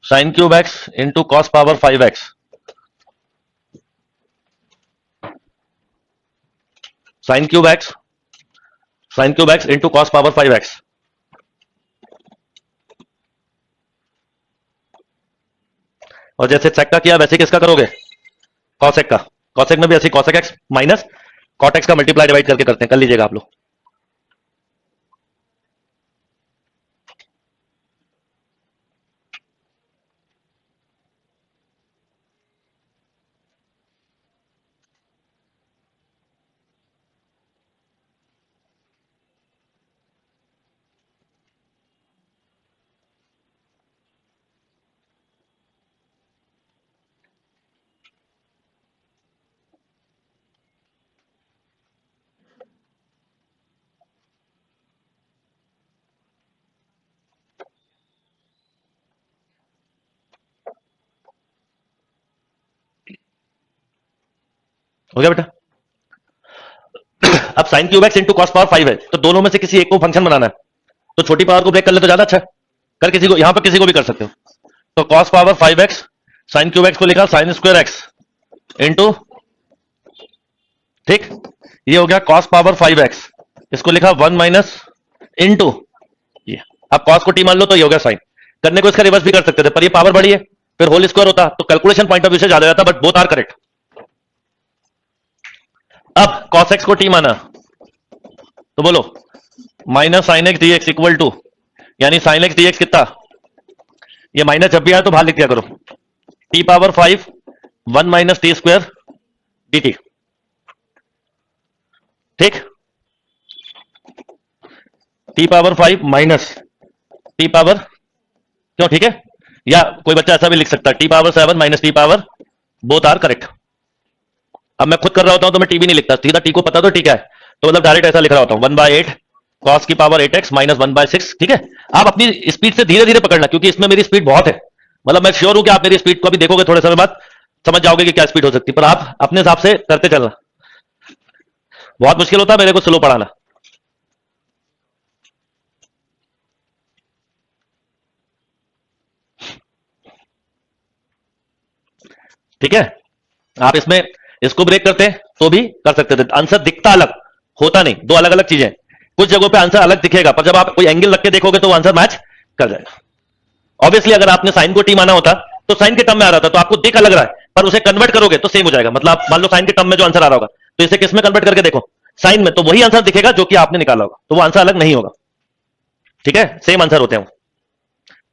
sine cube x into cos power 5x, sine cube x into cos power 5x। और जैसे सेक का किया वैसे किसका करोगे? कॉसेक का। कॉसेक में भी ऐसे cosec x minus cot x का मल्टीप्लाई डिवाइड करके करते हैं, कर लीजिएगा आप लोग। हो गया बेटा? अब sine cube x into cos power 5 है तो दोनों में से किसी एक को फंक्शन बनाना है, तो छोटी पावर को ब्रेक कर ले तो ज्यादा अच्छा है। कर किसी को, यहां पर किसी को भी कर सकते हो। तो cos power 5x sine cube x को लिखा साइन स्क्वायर एक्स इंटू, ठीक, ये हो गया कॉस पावर 5x, इसको लिखा 1 माइनस इंटू ये। अब कॉस को टी मान लो तो ये हो गया साइन। करने को इसका रिवर्स भी कर सकते थे पर ये पावर बड़ी है, फिर होल स्क्वायर होता तो कैलकुलेशन पॉइंट ऑफ व्यू से ज्यादा जाता, बट बोथ आर करेक्ट। अब cos x को t माना तो बोलो minus sine x d x equal to, यानी साइन एक्स डी एक्स कितना, ये माइनस जब भी आए तो बाहर लिख दिया करो, t power 5 1 minus t square d t. ठीक, t power 5 minus t power, क्यों, ठीक है, या कोई बच्चा ऐसा भी लिख सकता है t power 7 minus t power, both are correct. अब मैं खुद कर रहा होता हूं तो मैं टी भी नहीं लिखता, सीधा टी को पता तो ठीक है, तो मतलब डायरेक्ट ऐसा लिख रहा होता हूं 1/8 कॉस की पावर 8x माइनस 1/6। ठीक है, आप अपनी स्पीड से धीरे धीरे पकड़ना, क्योंकि इसमें मेरी स्पीड बहुत है, मतलब मैं श्योर हूं कि आप मेरी स्पीड को अभी देखोगे थोड़े समय बाद समझ जाओगे कि क्या स्पीड हो सकती है, पर आप अपने हिसाब से करते चलना, बहुत मुश्किल होता है मेरे को स्लो पढ़ाना। ठीक है, आप इसमें इसको ब्रेक करते हैं तो भी कर सकते थे, आंसर दिखता अलग होता नहीं, दो अलग अलग चीजें, कुछ जगहों पे आंसर अलग दिखेगा पर जब आप कोई एंगल रख के देखोगे तो वो आंसर मैच कर जाएगा। ऑब्वियसली अगर आपने साइन को टी माना होता तो साइन के टर्म में आ रहा था तो आपको दिख अलग रहा है, पर उसे कन्वर्ट करोगे तो सेम हो जाएगा, मतलब मान लो साइन के टर्म में जो आंसर आ रहा होगा तो इसे किस में कन्वर्ट करके देखो, साइन में, तो वही आंसर दिखेगा जो कि आपने निकाला होगा, तो वो आंसर अलग नहीं होगा। ठीक है, सेम आंसर होते हैं।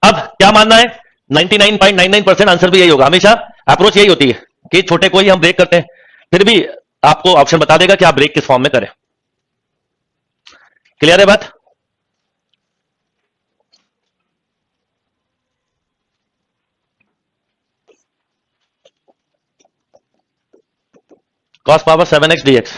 अब क्या मानना है, 99.99% आंसर भी यही होगा, हमेशा अप्रोच यही होती है कि छोटे को ही हम ब्रेक करते हैं, फिर भी आपको ऑप्शन बता देगा कि आप ब्रेक किस फॉर्म में करें। क्लियर है बात? Cos power 7x dx।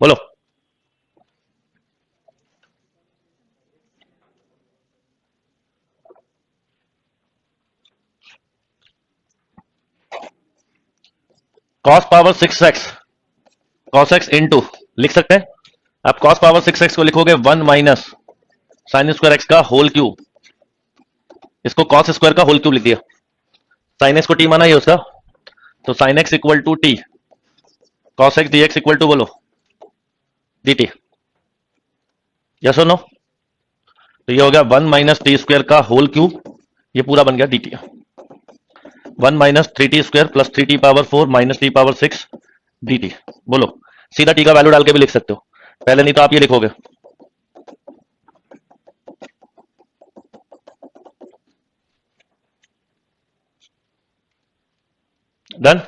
बोलो, cos power 6x cos x into, लिख सकते हैं आप, कॉस पावर 6x को लिखोगे 1 माइनस साइन स्क्वायर एक्स का होल क्यूब, इसको कॉस स्क्वायर का होल क्यूब लिख दिया, साइन एक्स को टी माना ही उसका, तो sine x equal to t, cos x d x equal to बोलो डी टी। यस और नो? तो ये हो गया 1 माइनस टी स्क्वायर का होल क्यूब, ये पूरा बन गया d t, 1 - 3t² plus 3t⁴ minus t⁴ 6 d t. बोलो, सीधा टी का वैल्यू डाल के भी लिख सकते हो, पहले नहीं तो आप ये लिखोगे, डन।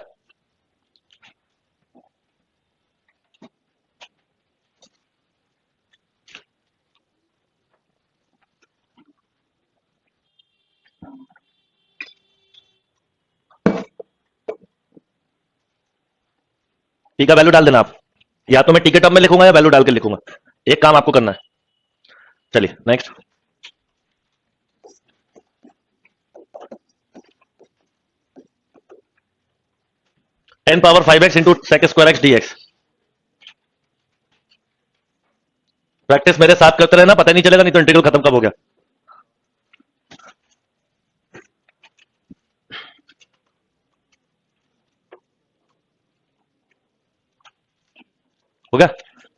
टी का वैल्यू डाल देना आप, या तो मैं टी के टर्म में लिखूंगा या वैल्यू डाल के लिखूंगा, एक काम आपको करना है। चलिए next, 10⁵x into sec square x d x. Practice मेरे साथ करते रहना, पता नहीं चलेगा, नहीं तो इंटीग्रल खत्म कब हो गया। हो गया,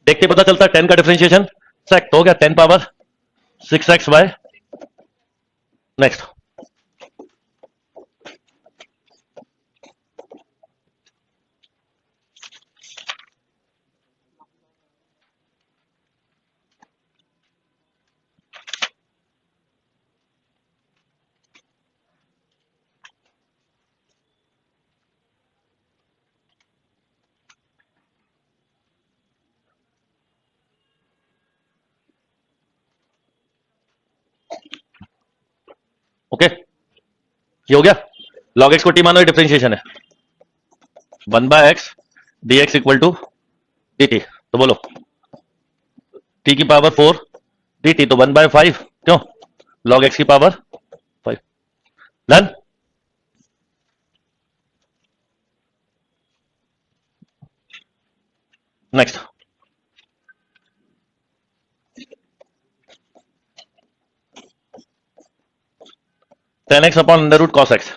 देख के पता चलता है 10 का डिफरेंशिएशन सेक तो हो गया 10⁵6x/, नेक्स्ट, ओके, ये हो गया। log x को t मानो, ये डिफरेंशिएशन है। 1/x dx equal to dt, तो बोलो t की पावर 4 dt, तो 1/5 क्यों, log x की power 5। Done. Next, tan x upon under root cos x।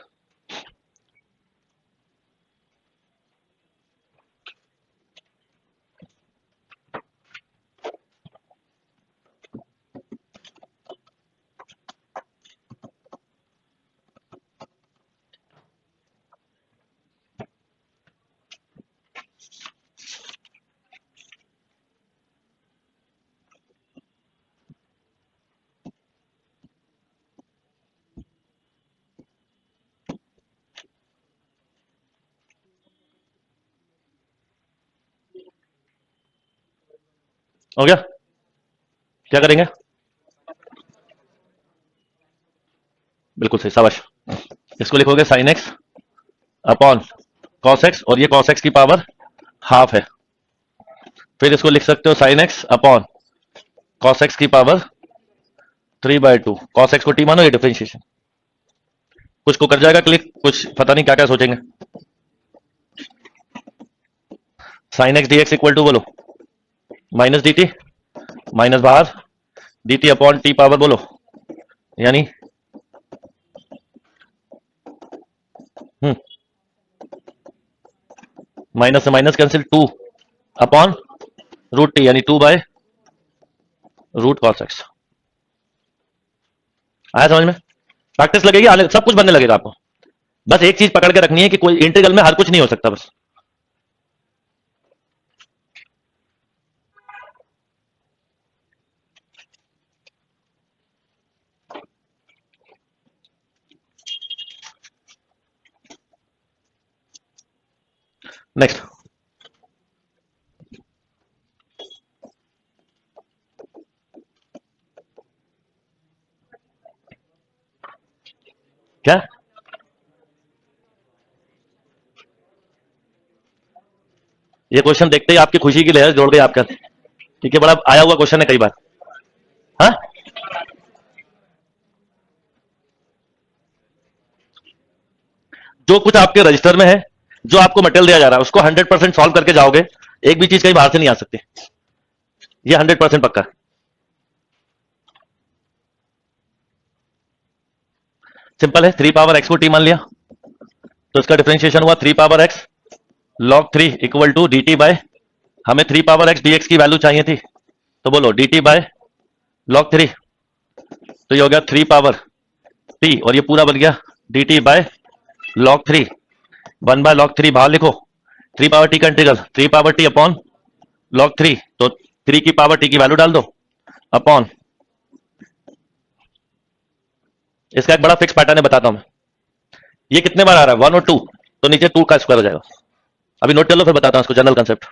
हो गया, क्या करेंगे, बिल्कुल सही, शाबाश। इसको लिखोगे sine x upon cos x, और ये कॉस एक्स की पावर हाफ है। फिर इसको लिख सकते हो sine x upon cos x की पावर 3/2। कॉस एक्स को टी मानो, ये डिफरेंशिएशन। कुछ को कर जाएगा क्लिक, कुछ पता नहीं क्या क्या सोचेंगे। Sine x d x equal to बोलो माइनस डी टी, माइनस बाहर d t upon t power बोलो, यानी माइनस से minus cancel, 2 upon root t, यानी 2/रूट कॉस एक्स। आया समझ में? प्रैक्टिस लगेगी, सब कुछ बनने लगेगा आपको। बस एक चीज पकड़ के रखनी है कि कोई इंटीग्रल में हर कुछ नहीं हो सकता बस। नेक्स्ट, क्या ये क्वेश्चन देखते ही आपकी खुशी की लहर जोड़ गई आपका, ठीक है, बड़ा आया हुआ क्वेश्चन है कई बार। हाँ, जो कुछ आपके रजिस्टर में है, जो आपको मटेरियल दिया जा रहा है, उसको 100% सॉल्व करके जाओगे, एक भी चीज कहीं बाहर से नहीं आ सकती, ये 100% पक्का। सिंपल है, 3 पावर एक्स को टी मान लिया, तो इसका डिफरेंशिएशन हुआ 3 power x log 3 equal to d t by, हमें 3 पावर एक्स डी एक्स की वैल्यू चाहिए थी, तो बोलो डी टी बाय log 3, तो ये हो गया 3 पावर टी, और ये पूरा बन गया d t bye log 3, 1/log 3 बाहर लिखो, 3 पावर टी का integral 3 power T upon log 3, तो 3 की पावर टी की वैल्यू डाल दो अपॉन, इसका एक बड़ा फिक्स पैटर्न है, बताता हूं मैं। ये कितने बार आ रहा है, 1 और 2, तो नीचे 2 का स्क्वायर हो जाएगा। अभी नोट कर लो, फिर बताता हूं इसको, जनरल कंसेप्ट।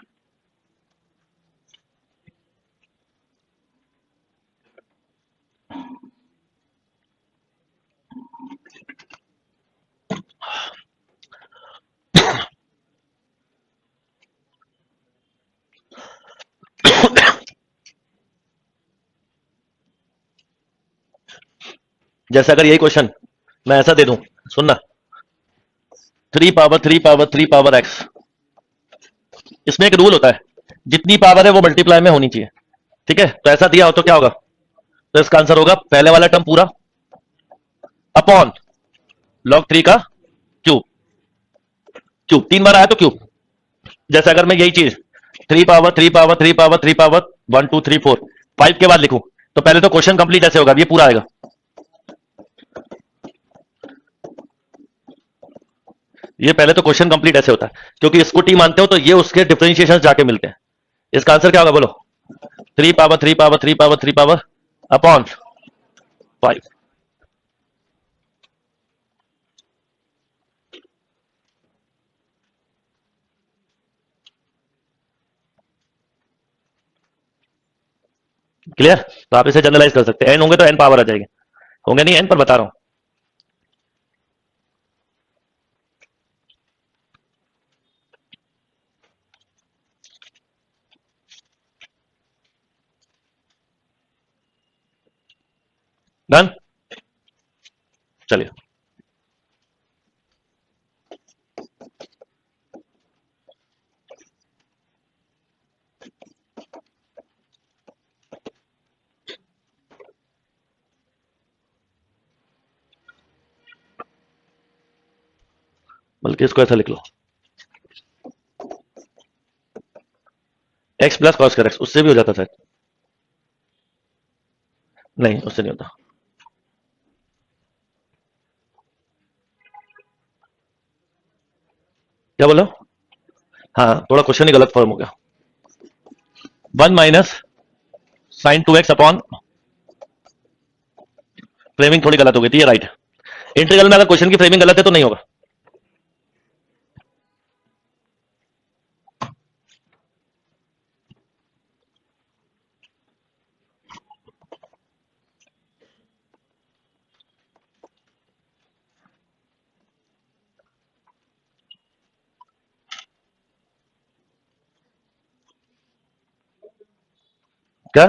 जैसे अगर यही क्वेश्चन मैं ऐसा दे दूं, सुनना, 3 पावर 3 पावर 3 पावर एक्स, इसमें एक रूल होता है, जितनी पावर है वो मल्टीप्लाई में होनी चाहिए, ठीक है, तो ऐसा दिया हो तो क्या होगा, तो इसका आंसर होगा पहले वाला टर्म पूरा अपॉन log 3 का क्यूब, क्यूब 3 बार आया तो क्यूब। जैसे अगर मैं यही चीज 3 पावर 3 पावर 3 पावर 3 पावर 1 2 3 4 5 के बाद लिखूं, तो पहले तो क्वेश्चन कंप्लीट ऐसे होगा, ये पूरा आएगा, ये पहले तो क्वेश्चन कंप्लीट ऐसे होता है, क्योंकि इसको टी मानते हो तो ये उसके डिफरेंशिएशन जाके मिलते हैं। इसका आंसर क्या होगा बोलो, 3 power 3 power 3 power 3 power upon 5। Clear? तो आप इसे जनरलाइज कर सकते हैं, एन होंगे तो एन पावर आ जाएगी, होंगे नहीं एन पर बता रहा हूं। डन। चलिए, बल्कि इसको ऐसा लिख लो, एक्स प्लस कॉस कर एक्स, उससे भी हो जाता शायद। नहीं, उससे नहीं होता। क्या बोलो? हाँ, थोड़ा क्वेश्चन ही गलत फॉर्म हो गया। 1 - sin 2x अपॉन, फ्रेमिंग थोड़ी गलत हो गई थी, ये राइट है। इंटीग्रल में अगर क्वेश्चन की फ्रेमिंग गलत है तो नहीं होगा। क्या?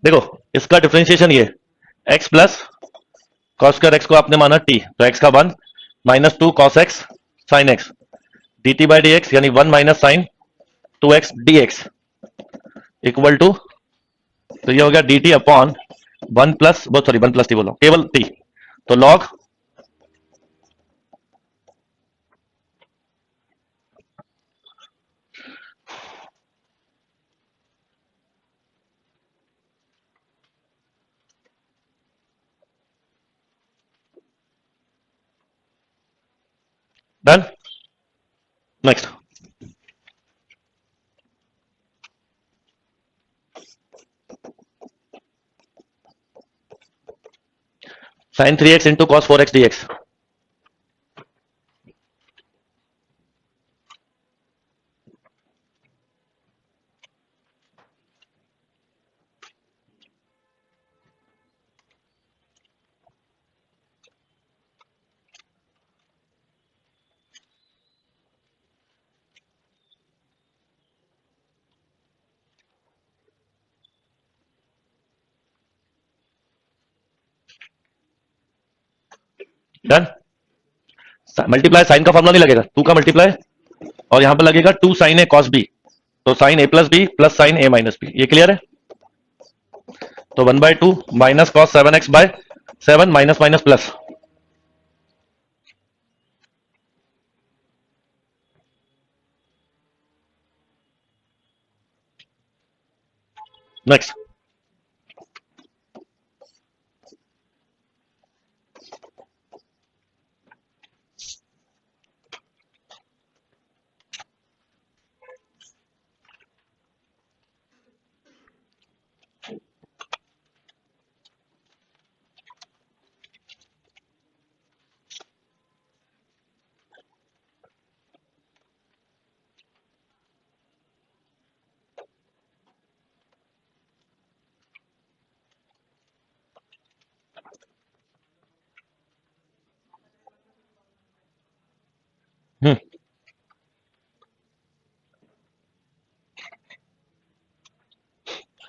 देखो, इसका डिफरेंशिएशन ये, x plus cos square x को आपने माना टी, तो एक्स का 1 -2 cos x sign x D t by d x, यानी 1 - sin 2x dx equal to, तो ये हो गया डी टी अपॉन 1 प्लस, बहुत सॉरी 1 प्लस टी बोलो, केवल टी, तो log done. Next, sin 3x into cos 4x dx। Done. Multiply sine का फॉर्मुला नहीं लगेगा, 2 का मल्टीप्लाई, और यहां पर लगेगा 2 sin a cos b, तो sine a plus b plus sine a minus b, ये क्लियर है। तो 1/2 minus cos 7x/7 minus minus plus. Next,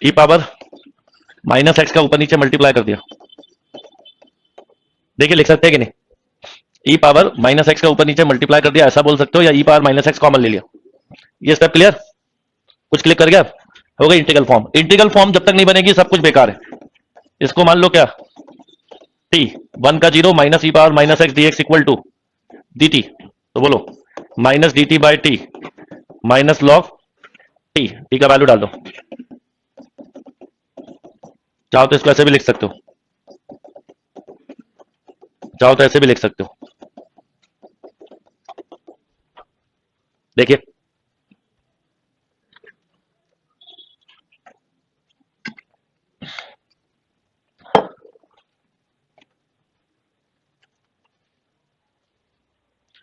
e power minus x का ऊपर नीचे मल्टीप्लाई कर दिया, देखिए लिख सकते हैं कि नहीं, ई पावर माइनस एक्स का ऊपर नीचे मल्टीप्लाई कर दिया, ऐसा बोल सकते हो, या ई पावर माइनस एक्स कॉमन ले लिया। ये स्टेप क्लियर? कुछ क्लिक कर गया? हो गई इंटीग्रल फॉर्म। इंटीग्रल फॉर्म जब तक नहीं बनेगी सब कुछ बेकार है। इसको मान लो क्या, टी 1 का 0 minus e power minus x d x equal to d t, तो बोलो minus d t by t minus log t, t का वैल्यू डाल दो। चाहो तो इसको ऐसे भी लिख सकते हो, चाहो तो ऐसे भी लिख सकते हो, देखिए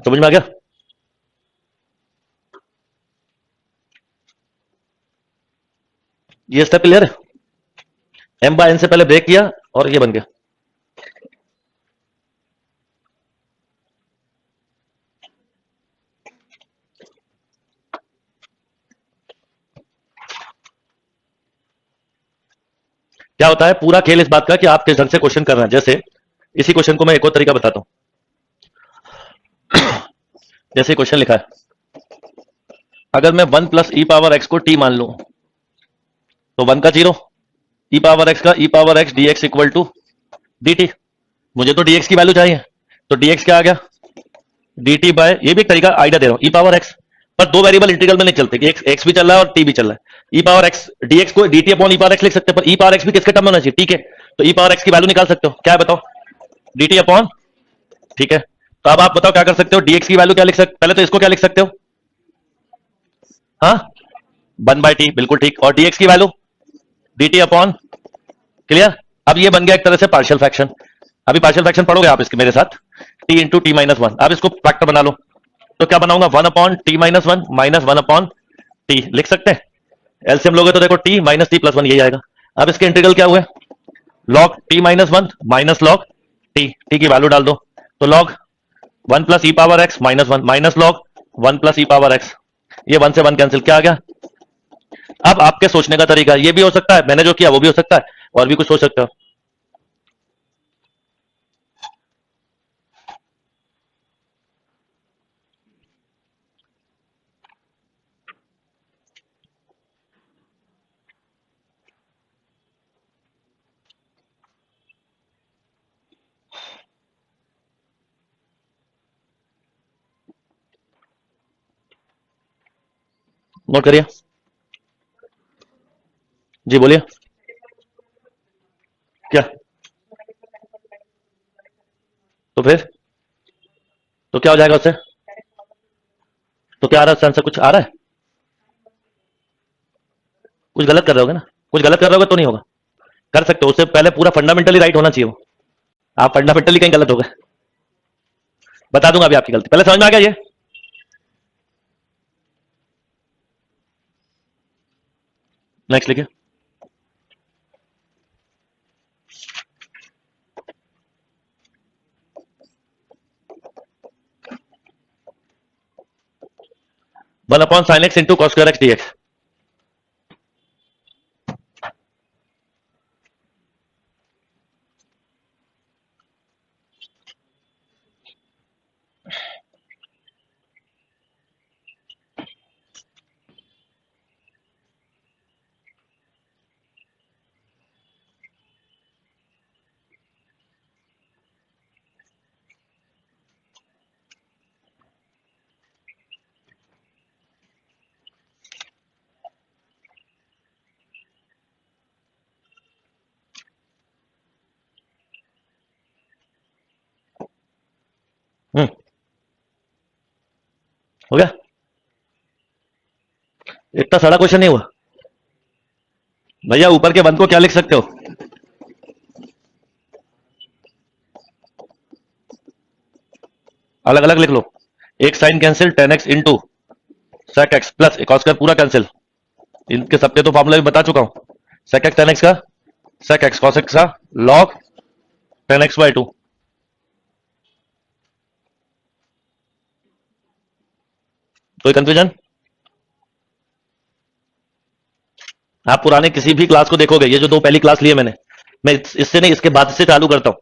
समझ में आ गया? ये स्टेप क्लियर है? एम बाय एन से पहले ब्रेक किया और ये बन गया। क्या होता है पूरा खेल इस बात का कि आप किस ढंग से क्वेश्चन कर रहे हैं। जैसे इसी क्वेश्चन को मैं एक और तरीका बताता हूं। जैसे क्वेश्चन लिखा है, अगर मैं 1 + e⁻x को t मान लूं, तो 1 का 0, e⁻x का e⁻x dx equal to dt। मुझे तो dx की वैल्यू चाहिए, तो dx क्या आ गया, dt बाय, ये भी एक तरीका आइडिया दे रहा हूं, e⁻x। पर दो वेरिएबल इंटीग्रल में नहीं चलते कि x भी चल रहा है और t भी चल रहा है। e⁻x dx को dt अपॉन e⁻x लिख सकते हैं, पर e⁻x भी किसके टर्म में होना चाहिए, ठीक है। तो e⁻x की वैल्यू निकाल सकते हो, क्या है बताओ, dt अपॉन, ठीक है। तो अब आप बताओ क्या कर सकते हो, dx की वैल्यू क्या लिख सकते, पहले तो इसको क्या लिख सकते हो, हाँ 1/t, बिल्कुल ठीक। और dx की वैल्यू dt अपॉन, क्लियर। अब ये बन गया एक तरह से पार्शियल फ्रैक्शन। अभी पार्शियल फ्रैक्शन पढ़ोगे आप इसके मेरे साथ, t into T minus one. अब इसको फैक्टर बना लो, तो क्या बनाऊंगा, 1/t-1 माइनस 1/t लिख सकते हैं। एलसीएम लोगे तो देखो t minus T plus one यही आएगा। अब इसके इंटीग्रल क्या हुए, log t-1 minus log t की वैल्यू डाल दो, तो log 1 + e⁻x-1 minus log 1 + e⁻x, ये 1 से 1 कैंसिल, क्या आ गया। अब आपके सोचने का तरीका ये भी हो सकता है, मैंने जो किया वो भी हो सकता है, और भी कुछ सोच सकते हो। नोट करिए, जी बोलिए, क्या, तो फिर तो क्या हो जाएगा उससे, तो क्या आ रहा है आंसर, कुछ आ रहा है, कुछ गलत कर रहे होगे ना, कुछ गलत कर रहे होगे तो नहीं होगा, कर सकते हो, उससे पहले पूरा फंडामेंटली राइट होना चाहिए वो। आप फंडामेंटली कहीं गलत हो गए, बता दूंगा अभी आपकी गलती, पहले समझ में आ गया ये। नेक्स्ट लिखिए, one upon sine x into cos square x d x. हो गया, इतना सारा क्वेश्चन नहीं हुआ भैया। ऊपर के वन को क्या लिख सकते हो, अलग अलग लिख लो। एक sine cancel, tan x into sec x plus एक स्क्वायर पूरा कैंसिल, इनके सबके तो फॉर्मूला भी बता चुका हूं। सेक एक्स टेन एक्स का, सेक एक्स कॉस एक्स का लॉग 10x/2। कोई कंफ्यूजन, आप पुराने किसी भी क्लास को देखोगे, ये जो दो पहली क्लास ली है मैंने, मैं इससे नहीं इसके बाद से चालू करता हूं,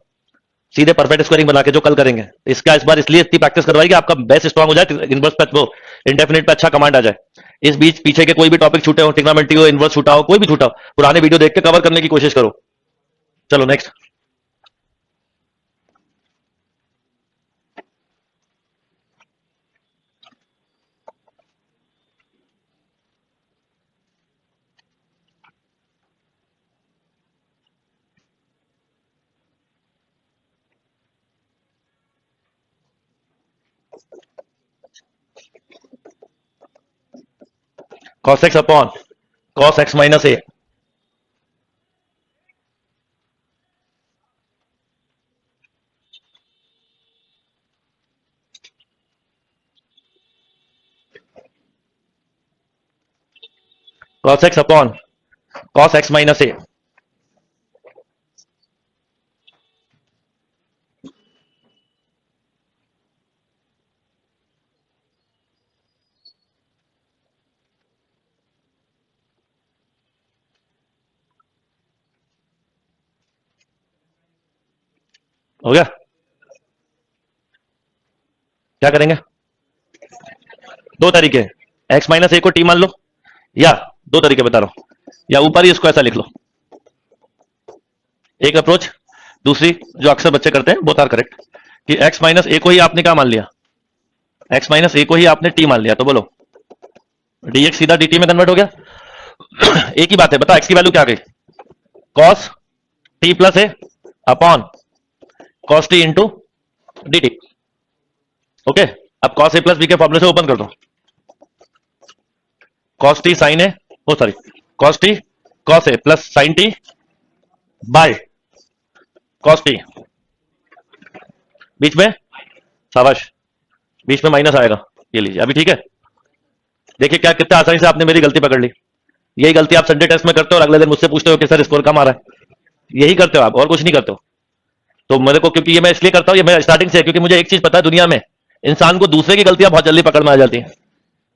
सीधे परफेक्ट स्क्वायरिंग बना के जो कल करेंगे। इसका इस बार इसलिए इतनी प्रैक्टिस करवाई कि आपका बेस स्ट्रांग हो जाए, इनवर्स पे वो इंडेफिनिट पे अच्छा कमांड आ जाए। इस बीच पीछे के कोई भी टॉपिक छूटे हो, ट्रिग्नोमेट्री हो, इनवर्स छूटा हो, कोई भी छूटा हो, पुराने वीडियो देख के कवर करने की कोशिश करो। चलो next, cos x upon cos x minus a, cos x upon cos x minus a. हो गया? क्या करेंगे? दो तरीके, एक्स माइनस ए को टी मान लो, या दो तरीके बता रहा हूं, या ऊपर ही इसको ऐसा लिख लो, एक अप्रोच, दूसरी जो अक्सर बच्चे करते हैं, बोथ आर करेक्ट, कि एक्स माइनस ए को ही आपने क्या मान लिया, एक्स माइनस ए को ही आपने टी मान लिया, तो बोलो डीएक्स सीधा dt में कन्वर्ट हो गया। एक ही बात है, बता एक्स की वैल्यू क्या आ गई, cos t plus a upon cos t into d t. Okay, अब कॉस ए प्लस बी के फॉर्मूले से ओपन कर दो, cos t sine a, oh sorry, cos t cos a plus sine t by cos t, बीच में शाबाश, बीच में माइनस आएगा, ये लीजिए अभी, ठीक है। देखिए क्या कितना आसानी से आपने मेरी गलती पकड़ ली। यही गलती आप संडे टेस्ट में करते हो और अगले दिन मुझसे पूछते हो कि सर स्कोर कम आ रहा है, यही करते हो आप और कुछ नहीं करते हो। तो मेरे को, क्योंकि ये मैं इसलिए करता हूं, ये मैं स्टार्टिंग से, क्योंकि मुझे एक चीज पता है, दुनिया में इंसान को दूसरे की गलतियां बहुत जल्दी पकड़ में आ जाती हैं,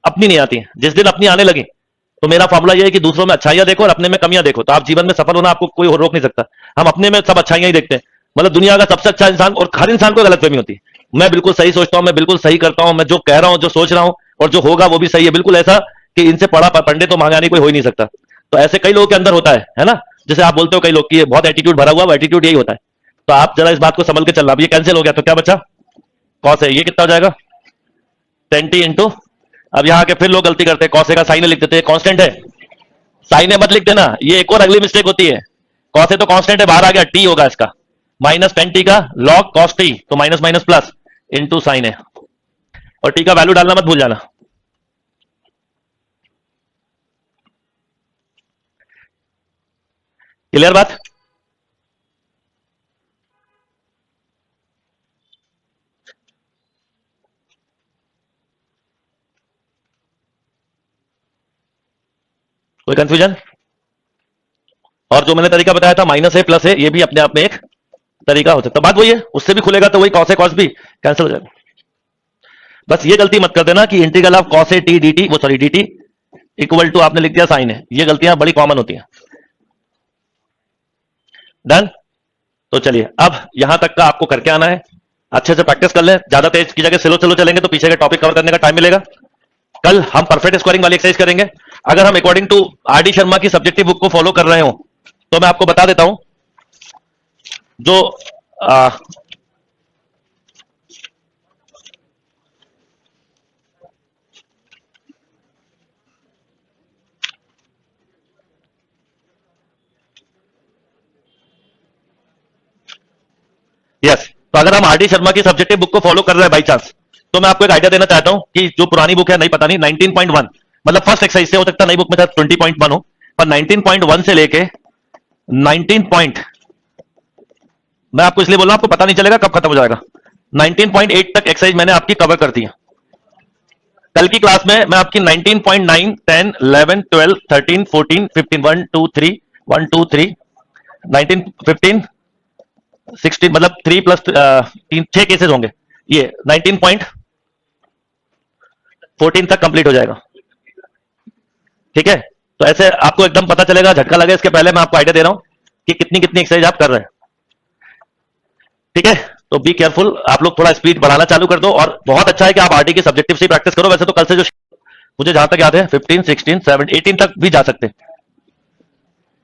अपनी नहीं आती हैं। जिस दिन अपनी आने लगी, तो मेरा फॉर्मूला ये है कि दूसरों में अच्छाइयां देखो और अपने में कमियां देखो, तो आप जीवन में सफल होना आपको कोई रोक नहीं सकता। हम अपने में सब अच्छाइयां ही देखते हैं, मतलब दुनिया का सबसे अच्छा इंसान, और हर इंसान को गलतफहमी होती है, मैं बिल्कुल सही सोचता हूं, मैं बिल्कुल सही करता हूं, मैं जो कह रहा हूं, जो सोच रहा हूं और जो होगा वो भी सही है, बिल्कुल ऐसा कि इनसे पढ़ा पंडित तो महाज्ञानी कोई हो ही नहीं सकता। तो ऐसे कई लोगों के अंदर होता है ना, जैसे आप बोलते हो कई लोग की बहुत एटीट्यूड भरा हुआ, वो एटीट्यूड यही होता है। तो आप जरा इस बात को संभल के चलना। अब ये कैंसिल हो गया तो क्या बचा, कॉस है, ये कितना हो जाएगा, टेन टी इंटू, अब यहाँ के फिर लोग गलती करते हैं, कॉस का साइन लिख देते हैं, कांस्टेंट है, साइन मत लिख देना, ये एक और अगली मिस्टेक होती है। कॉस तो कांस्टेंट है, बाहर आ गया, टी होगा इसका, माइनस टेन टी का लॉग कॉस टी, तो minus minus plus into sine है, और टी का वैल्यू डालना मत भूल जाना। क्लियर बात? कोई कंफ्यूजन? और जो मैंने तरीका बताया था माइनस है प्लस है, ये भी अपने आप में एक तरीका हो सकता है। बात वही है, उससे भी खुलेगा तो वही कॉस है कॉस भी कैंसिल हो जाएगा। बस ये गलती मत कर देना कि integral of cos a t d t, वो sorry d t equal to आपने लिख दिया साइन है, ये गलतियां बड़ी कॉमन होती हैं। डन? तो चलिए अब यहां तक का आपको करके आना है, अच्छे से प्रैक्टिस कर लें, ज्यादा तेज की जगह स्लो स्लो चलेंगे तो पीछे के टॉपिक कवर करने का टाइम मिलेगा। कल हम परफेक्ट स्कोरिंग वाली एक्सरसाइज करेंगे। अगर हम according to R D Sharma की सब्जेक्टिव बुक को फॉलो कर रहे हो तो मैं आपको बता देता हूं, जो यस, तो अगर हम आर डी शर्मा की सब्जेक्टिव बुक को फॉलो कर रहे हैं बाई चांस, तो मैं आपको एक आइडिया देना चाहता हूं कि जो पुरानी बुक है, नहीं पता नहीं 19.1, मतलब फर्स्ट एक्सरसाइज से, हो सकता है नई बुक में था 20.1 हो, पर 19.1 से लेके 19 पॉइंट, मैं आपको इसलिए बोल रहा हूं, आपको पता नहीं चलेगा कब खत्म हो जाएगा, 19.8 तक एक्सरसाइज मैंने आपकी कवर कर दी है। कल की क्लास में मैं आपकी 19.9, 10, 11, 12, 13, 14, 15, 1 2 3 1 2 3 19, 15, 16, मतलब 3 प्लस 3 6 केसेस होंगे, ये 19.14 तक कंप्लीट हो जाएगा। ठीक है, तो ऐसे आपको एकदम पता चलेगा, झटका लगे इसके पहले मैं आपको आइडिया दे रहा हूं कि कितनी कितनी एक्सरसाइज आप कर रहे हैं। ठीक है, तो बी केयरफुल, आप लोग थोड़ा स्पीड बढ़ाना चालू कर दो, और बहुत अच्छा है कि आप आरटी की सब्जेक्टिव से प्रैक्टिस करो। वैसे तो कल से जो मुझे जहां तक याद है 15, 16, 17, 18 तक भी जा सकते हैं,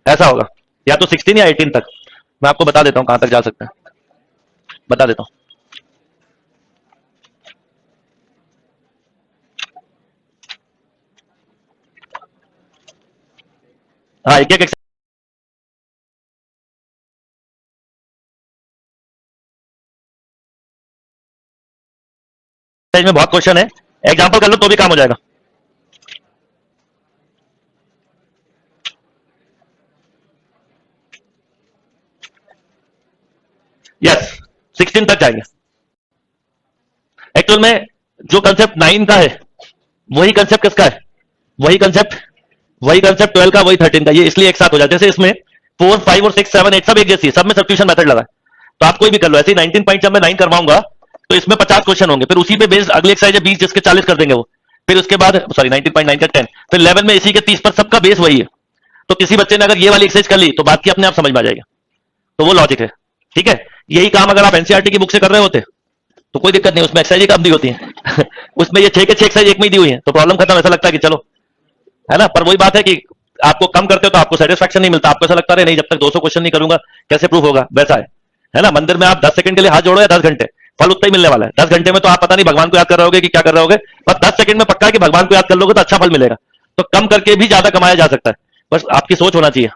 ऐसा होगा, या तो 16 या 18 तक, मैं आपको बता देता हूं कहां तक जा सकते हैं, बता देता हूं। हाँ, एक एक में बहुत क्वेश्चन है, एग्जांपल कर लो तो भी काम हो जाएगा। यस, 16 तक जाएंगे। एक्चुअल में जो कंसेप्ट 9 का है वही कंसेप्ट किसका है, वही कंसेप्ट 12 का, वही 13 का, ये इसलिए एक साथ हो जाते हैं। जैसे इसमें 4, 5 और 6, 7, 8 सब एक जैसी, सब में सब्स्टिट्यूशन मेथड लगा है, तो आप कोई भी कर लो। ऐसे 19 पॉइंट जब मैं 9 करवाऊंगा तो इसमें 50 क्वेश्चन होंगे, फिर उसी पे बेस्ड अगली एक्सरसाइज 20 जिसके 40 कर देंगे वो, फिर उसके बाद सॉरी 19.9 का 10, फिर 11 में इसी के 30 पर, सबका बेस वही है। तो किसी बच्चे ने अगर ये वाली एक्सरसाइज कर ली तो बात की अपने आप समझ में आ जाएगी, तो वो लॉजिक है। ठीक है, यही काम अगर आप एनसीईआरटी की बुक से कर रहे होते तो कोई दिक्कत नहीं, उसमें एक्सरसाइज कम दी होती है उसमें ये 6 के 6 एक्सरसाइज एक में ही दी हुई है, तो प्रॉब्लम खत्म, ऐसा लगता है कि चलो, है ना। पर वही बात है कि आपको कम करते हो तो आपको सेटिस्फैक्शन नहीं मिलता, आपको ऐसा लगता है नहीं, जब तक 200 क्वेश्चन नहीं करूंगा कैसे प्रूफ होगा, वैसा है ना। मंदिर में आप 10 सेकंड के लिए हाथ जोड़ो या 10 घंटे, फल उतना ही मिलने वाला है। 10 घंटे में तो आप पता नहीं भगवान को याद कर रहे होगे कि क्या कर रहे होगे, पर 10 सेकंड में पक्का है कि भगवान को याद कर लोगे तो अच्छा फल मिलेगा। तो कम करके भी ज्यादा कमाया जा सकता है, बस आपकी सोच होना चाहिए।